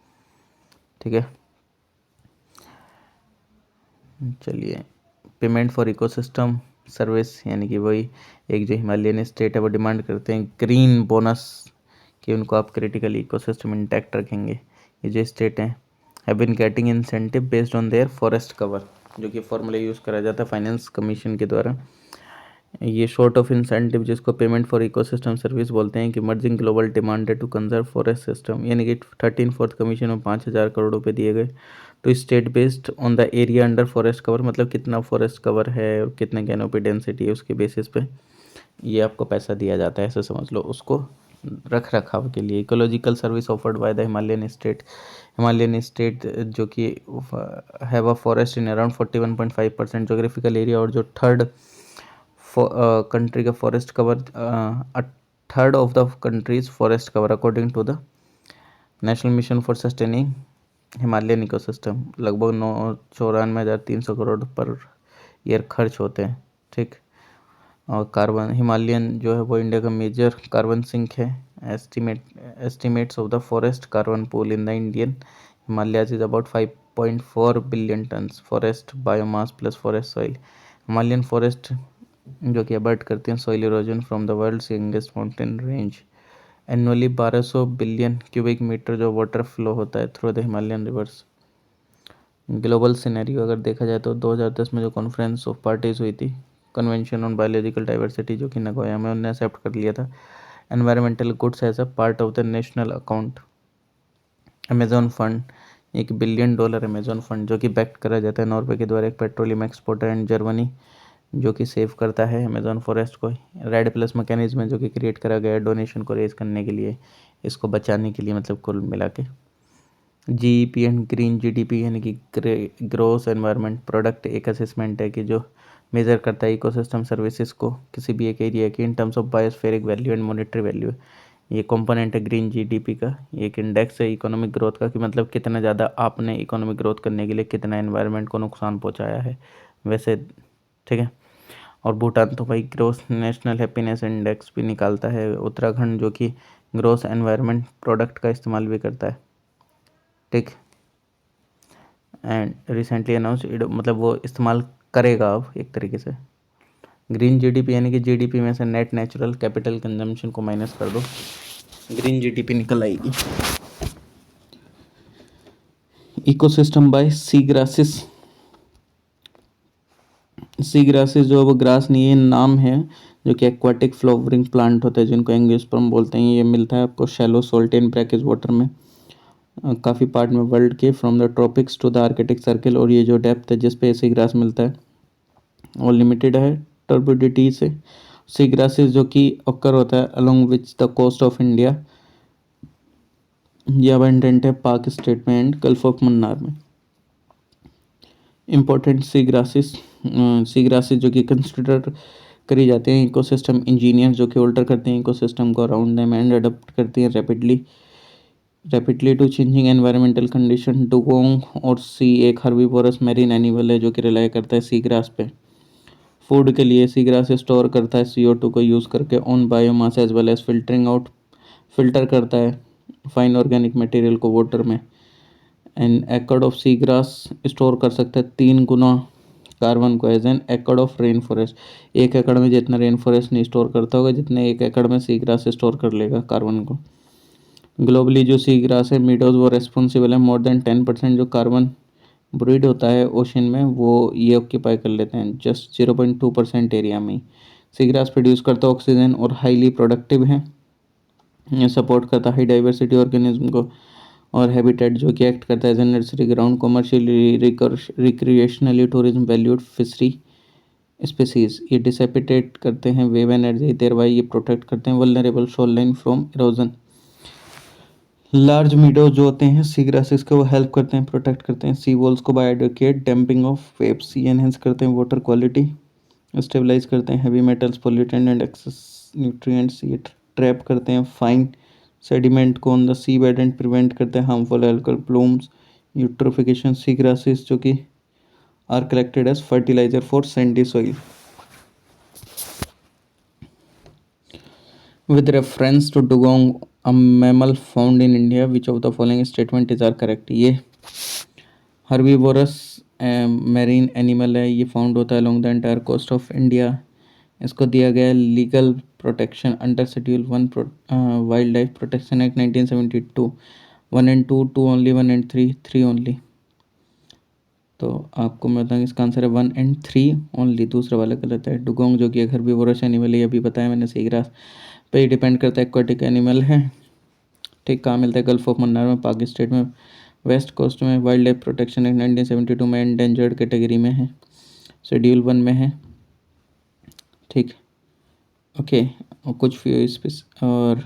ठीक है, चलिए। पेमेंट फॉर इकोसिस्टम सर्विस, यानी कि वही एक जो हिमालयन स्टेट है वो डिमांड करते हैं ग्रीन बोनस, कि उनको आप क्रिटिकल इकोसिस्टम इंटैक्ट रखेंगे। ये जो स्टेट हैं have been getting incentive based on their forest cover, जो कि फॉर्मूला यूज़ करा जाता है फाइनेंस कमीशन के द्वारा। ये शॉर्ट ऑफ इंसेंटिव, जिसको पेमेंट फॉर इकोसिस्टम सर्विस बोलते हैं, कि merging global demand to conserve forest system, यानी कि 13th कमीशन में 5,000 करोड़ रुपए दिए गए तो state based on the area under forest cover, मतलब कितना फॉरेस्ट कवर है और कितने कैनोपी डेंसिटी है उसके बेसिस पे ये आपको पैसा दिया जाता है, ऐसे समझ लो उसको, रख रखाव के लिए। Ecological service offered by the Himalayan state जो कि have a forest in around 41.5% geographical area, और जो थर्ड कंट्री का forest cover, a third of the country's forest cover according to the national mission for sustaining Himalayan ecosystem. लगभग 94,300 करोड़ पर ईयर खर्च होते हैं। ठीक, और कार्बन, हिमालयन जो है वो इंडिया का मेजर कार्बन सिंक है। Estimates of the forest carbon pool in the Indian Himalayas is about 5.4 billion tons forest biomass plus forest soil. Himalayan forest जो कि अबर्ट करते हैं soil erosion from the world's youngest mountain range. Annually 1200 billion cubic metre जो वाटर फ्लो होता है through the Himalayan rivers. Global scenario अगर देखा जाए तो 2010 में जो कॉन्फ्रेंस ऑफ पार्टीज हुई थी, कन्वेंशन ऑन बायोलॉजिकल डाइवर्सिटी, जो कि नगोया में, उन्होंने एक्सेप्ट कर लिया था environmental goods as a part of the national account. Amazon fund, $1 billion Amazon fund, जो कि बैक्ट करा जाता है नॉर्वे के द्वारा, एक पेट्रोलियम एक्सपोर्टर एंड जर्मनी, जो कि सेव करता है अमेजोन फॉरेस्ट को। रेड प्लस मैकेनिज्म है जो कि क्रिएट करा गया है डोनेशन को रेज करने के लिए, इसको बचाने के लिए, मतलब कुल मिला के। जीईपी एंड ग्रीन जीडीपी, यानी कि ग्रोस एनवायरनमेंट प्रोडक्ट, एक असेसमेंट है कि जो मेजर करता है इकोसिस्टम सर्विसेज को किसी भी एक एरिया की in terms of biospheric value and monetary value. ये कंपोनेंट है ग्रीन जीडीपी का, एक इंडेक्स है इकोनॉमिक ग्रोथ का, कि मतलब कितना ज़्यादा आपने इकोनॉमिक ग्रोथ करने के लिए कितना एनवायरनमेंट को नुकसान पहुंचाया है वैसे। ठीक है, और भूटान तो भाई ग्रोस नेशनल हैप्पीनेस इंडेक्स भी निकालता है। उत्तराखंड जो कि ग्रोस एनवायरनमेंट प्रोडक्ट का इस्तेमाल भी करता है। ठीक, एंड रिसेंटली अनाउंस, मतलब वो इस्तेमाल करेगा अब एक तरीके से। ग्रीन जीडीपी, यानी कि जीडीपी में से नेट नेचुरल कैपिटल कंजम्पशन को माइनस कर दो, ग्रीन जीडीपी निकल आएगी। इकोसिस्टम बाय सी ग्रासेस जो वो ग्रास नहीं है, नाम है, जो कि एक्वाटिक फ्लावरिंग प्लांट होता है जिनको एंजियोस्पर्म बोलते हैं। ये मिलता है आपको shallow salt in brackish water में, काफ़ी पार्ट में वर्ल्ड के, from the tropics to the Arctic Circle. और ये जो डेप्थ है जिस पे सी ग्रास मिलता है वो लिमिटेड है टर्बिडिटी से। सी ग्रासेस जो कि ऑकर होता है along which the coast of India, ये अबंडेंट है पाक स्टेट में एंड गल्फ ऑफ मन्नार में। इम्पोर्टेंट सी ग्रासेस जो कि कंसिडर करी जाते हैं इकोसिस्टम इंजीनियर, जो कि ऑल्टर करते हैं इकोसिस्टम को अराउंड देम एंड अडप्ट करती हैं rapidly to changing environmental condition. Dugong और सी एक हर्बीवोरस मैरीन एनिमल है जो कि रिलाई करता है सी ग्रास पे फूड के लिए। सी ग्रास स्टोर करता है CO2 को यूज़ करके on biomass as well as filter करता है फाइन ऑर्गेनिक मटेरियल को वाटर में। An acre of sea grass store कर सकता है 3 गुना कार्बन को as an acre of rain forest. 1 एकड़ में जितना रेन फॉरेस्ट नहीं स्टोर करता होगा जितने 1 एकड़ में सी ग्रास स्टोर कर लेगा कार्बन को। ग्लोबली जो सी ग्रास है मीडोज वो रेस्पॉन्सिबल है मोर देन 10% जो कार्बन ब्रीड होता है ओशन में वो ये ऑक्यूपाई कर लेते हैं जस्ट 0.2% एरिया में। सी ग्रास प्रोड्यूस करता है ऑक्सीजन और हाईली प्रोडक्टिव है। ये सपोर्ट करता है हाई डाइवर्सिटी ऑर्गेनिज्म को और हैबिटेट जो कि एक्ट करता है as a nursery ground commercially recreationally tourism valued fishery species. ये डिसेपिटेट करते हैं वेव एनर्जी, देर बाई ये प्रोटेक्ट करते हैं vulnerable shore line from erosion. Large meadow जो होते हैं सी ग्रासेस को वो हेल्प करते हैं प्रोटेक्ट करते हैं सी वॉल्स को by advocate damping of waves. ये एनहेंस करते हैं वाटर क्वालिटी, स्टेबलाइज करते हैं heavy metals pollutant and excess nutrients. ये ट्रैप करते हैं फाइन सेडिमेंट को on the sea bed and prevent करते हैं harmful algal blooms. Eutrophication sea grasses जो कि are collected as fertiliser for sandy soil. With reference to dugong, a mammal found in India, which of the following statement is are correct? ये हर्बीवोरस मैरीन एनिमल है, ये फाउंड होता है along the entire coast of India. इसको दिया गया legal protection under schedule 1 wild life protection act 1972। 1 and 2, 2 only, 1 and 3, 3 only. तो आपको मैं बताऊँगा इसका आंसर है 1 and 3 ओनली, दूसरा वाला गलत है। डुगोंग जो कि एक हर्बीवोरस एनिमल है, ये अभी बताया मैंने, सी ग्रास पे ही डिपेंड करता है, एक्वाटिक एनिमल है। ठीक, कहाँ मिलता है? गल्फ ऑफ मन्नार में, पाक स्टेट में, वेस्ट कोस्ट में। वाइल्ड लाइफ प्रोटेक्शन एक्ट 1972 में एंडेंजर्ड कैटेगरी में है, शेड्यूल 1 में है। ठीक, ओके। और कुछ और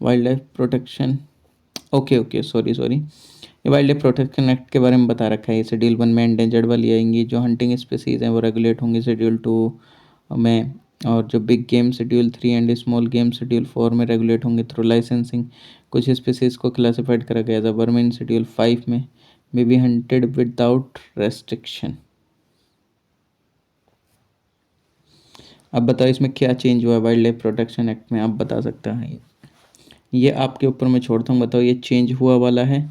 wild life protection, okay sorry, ये वाइल्ड लाइफ प्रोटेक्शन एक्ट के बारे में बता रखा है। ये शेड्यूल 1 में एंडेंजर्ड वाली आएंगी, जो हंटिंग स्पीसीज़ हैं वो रेगुलेट होंगी शेड्यूल 2 में, और जो big game schedule 3 and small game schedule 4 में रेगुलेट होंगे थ्रू लाइसेंसिंग। कुछ स्पीसीज़ को क्लासिफाइड करा गया था बर्मिन शेड्यूल 5 में, may be hunted without restriction. अब बताओ इसमें क्या चेंज हुआ है वाइल्ड लाइफ प्रोटेक्शन एक्ट में, आप बता सकते हैं? ये आपके ऊपर मैं छोड़ता हूँ, बताओ ये चेंज हुआ वाला है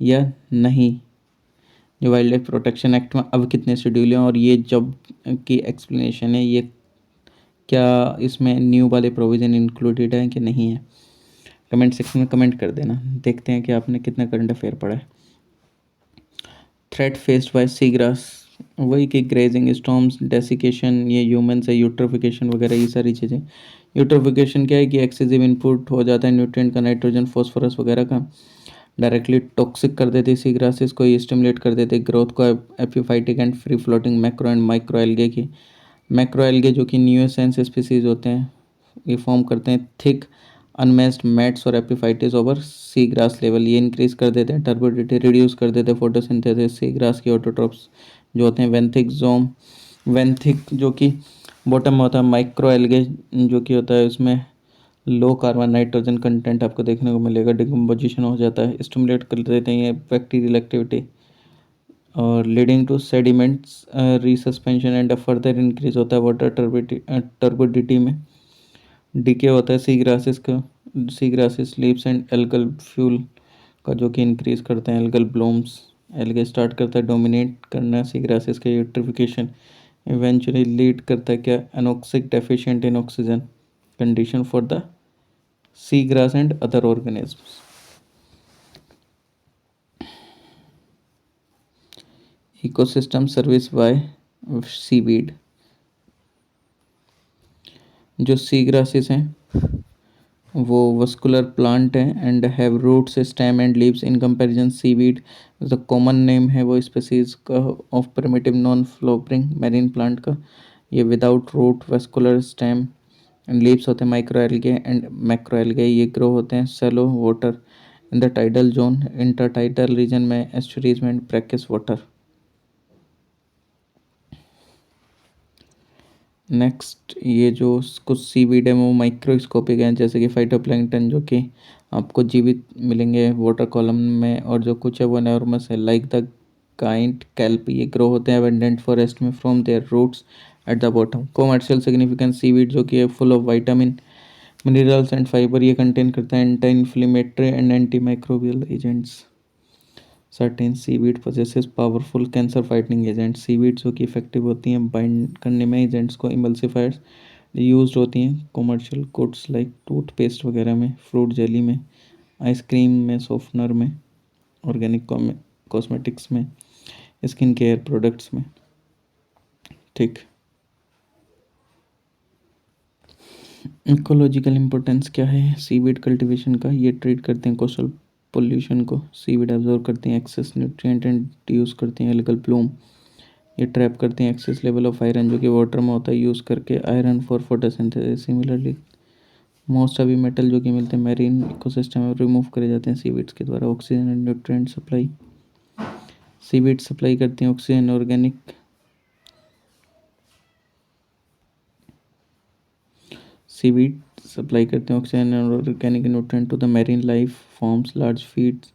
या नहीं। जो वाइल्ड लाइफ प्रोटेक्शन एक्ट में अब कितने शेड्यूल हैं और ये जब की एक्सप्लेनेशन है, ये क्या इसमें न्यू वाले प्रोविज़न इंक्लूडेड है कि नहीं है? कमेंट सेक्शन में कमेंट कर देना, देखते हैं कि आपने कितना करंट अफेयर पढ़ा है। Threat faced by sea grass, वही कि ग्रेजिंग स्टॉर्म्स, डेसिकेशन, ये ह्यूमन से यूट्रोफिकेशन वगैरह, ये सारी चीज़ें। यूट्रोफिकेशन क्या है कि एक्सेसिव इनपुट हो जाता है न्यूट्रिएंट का, नाइट्रोजन फॉस्फोरस वगैरह का, डायरेक्टली टॉक्सिक कर देती सी ग्रासेस को, ये स्टिमुलेट कर देते ग्रोथ को epiphytic and free floating macro and micro algae की। मैक्रो एल्गे जो कि न्यूसेंस स्पीसीज होते हैं, ये फॉर्म करते हैं थिक अनमैच्ड मैट्स और एपिफाइटिस ओवर सी ग्रास लेवल, ये इंक्रीज कर देते हैं टर्बिडिटी, रिड्यूस कर देते हैं फोटोसिंथेसिस। सी ग्रास की ऑटोट्रॉप्स जो होते हैं वेंथिक जो कि बॉटम में होता है, माइक्रो एल्गे जो कि होता है उसमें लो कार्बन नाइट्रोजन कंटेंट आपको देखने को मिलेगा, डिकम्पोजिशन हो जाता है, स्टिमुलेट कर देते हैं ये बैक्टीरियल एक्टिविटी, और leading to sediments resuspension and further increase होता है वाटर टर्बिडिटी में। डीके होता है sea grasses leaves and algal fuel का जो कि इंक्रीज करते हैं एल्गल ब्लूम्स। एल्गे स्टार्ट करता है डोमिनेट करना सी ग्रासेस का, यूट्रिफिकेशन इवेंचुअली लीड करता है क्या? Anoxic deficient in oxygen condition for the sea grass and other organisms. Ecosystem service by seaweed, जो सी ग्रासेस हैं वो वस्कुलर प्लांट है and have roots stem and leaves in comparison seaweed the common name है वो स्पीसीज का of primitive non flowering marine plant का। ये without root vascular stem and leaves होते हैं माइक्रोएल्गे एंड मैक्रोएल्गे। ये ग्रो होते हैं shallow water in the tidal zone intertidal region में एस्चुरीज में एंड ब्रैकिश वाटर। नेक्स्ट ये जो कुछ सीवीड है वो माइक्रोस्कोपिक हैं जैसे कि फाइटोप्लैंक्टन जो कि आपको जीवित मिलेंगे वाटर कॉलम में, और जो कुछ है वो एनॉर्मस है लाइक द काइंट कैल्प। ये ग्रो होते हैं एबंडेंट फॉरेस्ट में from their roots at the bottom. Commercial significance seaweed जो कि है full of vitamin minerals and fibre. ये कंटेन करता है anti inflammatory and anti microbial agents. Certain seaweed possesses powerful cancer fighting agent. Seaweed जो कि इफेक्टिव होती हैं बाइंड करने में एजेंट्स को। इमल्सिफायर्स यूज होती हैं कॉमर्शियल गुड्स लाइक टूथपेस्ट वगैरह में, फ्रूट जेली में, आइसक्रीम में, सॉफ्टनर में, ऑर्गेनिक कॉस्मेटिक्स में, स्किन केयर प्रोडक्ट्स में। ठीक। इकोलॉजिकल इम्पोर्टेंस क्या है सीवीड कल्टीवेशन का? ये ट्रीट करते हैं कोस्टल पोल्यूशन को। सीवीड एब्जॉर्ब करती हैं एक्सेस न्यूट्रिएंट एंड यूज़ करती हैं एल्गल ब्लूम। ये ट्रैप करते हैं एक्सेस लेवल ऑफ आयरन जो कि वाटर में होता है यूज़ करके iron for photosynthesis. Similarly most अभी मेटल जो कि मिलते हैं मैरीन इकोसिस्टम में रिमूव करे जाते हैं सीवीड्स के द्वारा। Oxygen and nutrient supply. Seaweed supply करती हैं ऑक्सीजन ऑर्गेनिक सीवीड सप्लाई करते हैं ऑक्सीजन और organic nutrient to the marine life forms large feeds.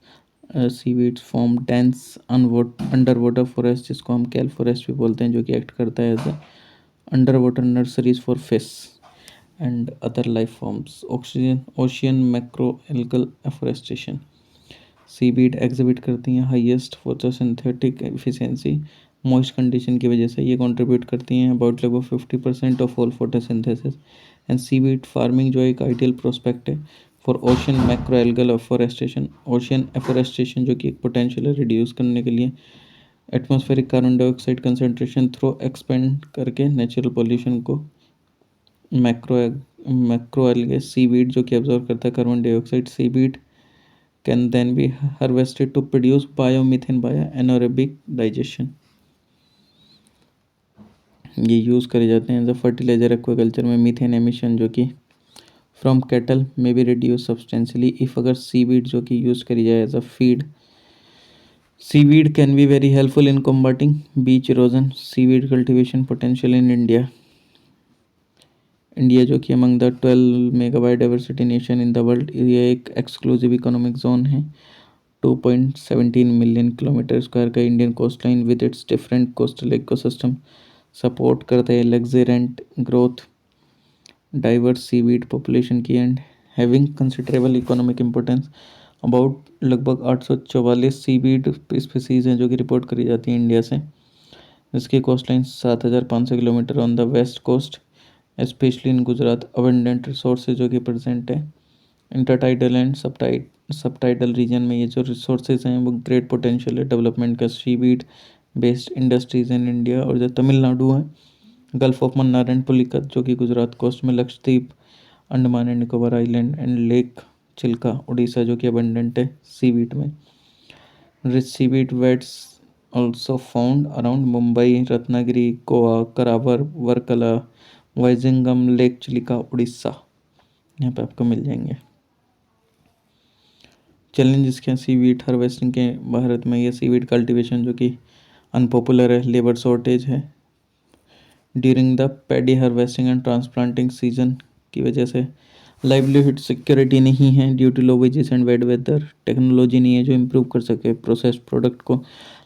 Seaweeds form dense under water forest जिसको हम कैल फॉरेस्ट भी बोलते हैं, जो कि एक्ट करता है as under water nurseries for fish and other life forms. Oxygen ocean macro algal afforestation. Seaweed exhibit करती हैं highest photosynthetic efficiency moist condition की वजह से। ये कंट्रीब्यूट करती हैं अबाउट लगभग 50% of all photosynthesis. And seaweed farming जो एक आइडियल प्रोस्पेक्ट है for ocean macro algal afforestation. Ocean afforestation जो कि एक पोटेंशियल है रिड्यूस करने के लिए atmospheric carbon dioxide concentration through expand करके नेचुरल पॉल्यूशन को। मैक्रो एल्गे सीवीड जो कि एब्जॉर्ब करता है carbon dioxide. Seaweed can then be harvested to produce biomethane by anaerobic digestion. ये यूज़ करे जाते हैं एज अ फर्टिलाइजर एक्वाकल्चर में। मीथेन एमिशन जो कि फ्रॉम कैटल में भी रिड्यूस सब्सटेंशियली इफ़ अगर सीवीड जो कि यूज़ करी जाए as a feed. Seaweed can be very helpful in combating beach erosion. Seaweed cultivation potential in India. India जो कि among the 12 mega biodiversity nation in the world, ये एक एक्सक्लूसिव इकोनॉमिक जोन है। 2.17 मिलियन किलोमीटर स्क्वायर का Indian coast line with its different coastal ecosystem support करता है लग्जरेंट ग्रोथ डाइवर्स सीवीड पॉपुलेशन की and having considerable economic importance. About लगभग 844 सीवीड स्पीसीज हैं जो कि रिपोर्ट करी जाती हैं इंडिया से, जिसकी coast line 7,500 kilometre on the west coast specially in Gujarat. Abundant resources जो कि प्रेजेंट है इंटरटाइडल एंड सबटाइडल रीजन में। ये जो रिसोर्सेज हैं वो ग्रेट पोटेंशियल है डेवलपमेंट का। Seaweed based industries in India. और जो तमिलनाडु है gulf of Mannar and Pulicat जो कि गुजरात कोस्ट में, Lakshadweep, Andaman and Nicobar island and lake Chilka Orissa जो कि अबंडेंट है सीवीड में। Rich seaweed beds also found around Mumbai, Ratnagiri, Goa, Karwar, Varkala, Vizhinjam, lake Chilika, Orissa, यहाँ पे आपको मिल जाएंगे। चैलेंजेस क्या सीवीड हार्वेस्टिंग के भारत में? ये सीवीड कल्टीवेशन जो कि अनपॉपुलर है, लेबर शॉर्टेज है during the paddy harvesting and transplanting season की वजह से। लाइवलीहुड सिक्योरिटी नहीं है due to low wages and wet weather. Technology नहीं है जो इम्प्रूव कर सके प्रोसेस प्रोडक्ट को।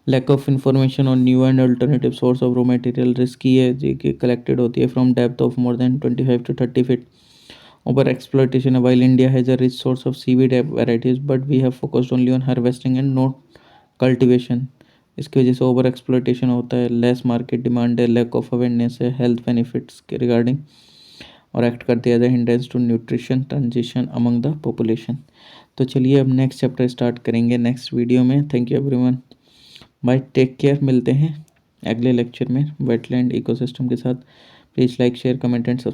Lack of information on new and alternative source of raw material. Risky है जो कि कलेक्टेड होती है from depth of more than 25 to 30 feet। Over exploitation, while India has a rich source of seaweed varieties, but we have focused only on harvesting and not cultivation। इसकी वजह से ओवर एक्सप्लोइटेशन होता है, लेस मार्केट डिमांड है, लैक ऑफ अवेयरनेस है हेल्थ बेनिफिट्स के रिगार्डिंग, और एक्ट करती है as a hindrance to nutrition transition among the population. तो चलिए अब नेक्स्ट चैप्टर स्टार्ट करेंगे नेक्स्ट वीडियो में। Thank you everyone, bye, take care. मिलते हैं अगले लेक्चर में वेटलैंड इकोसिस्टम के साथ। Please like share comment and subscribe.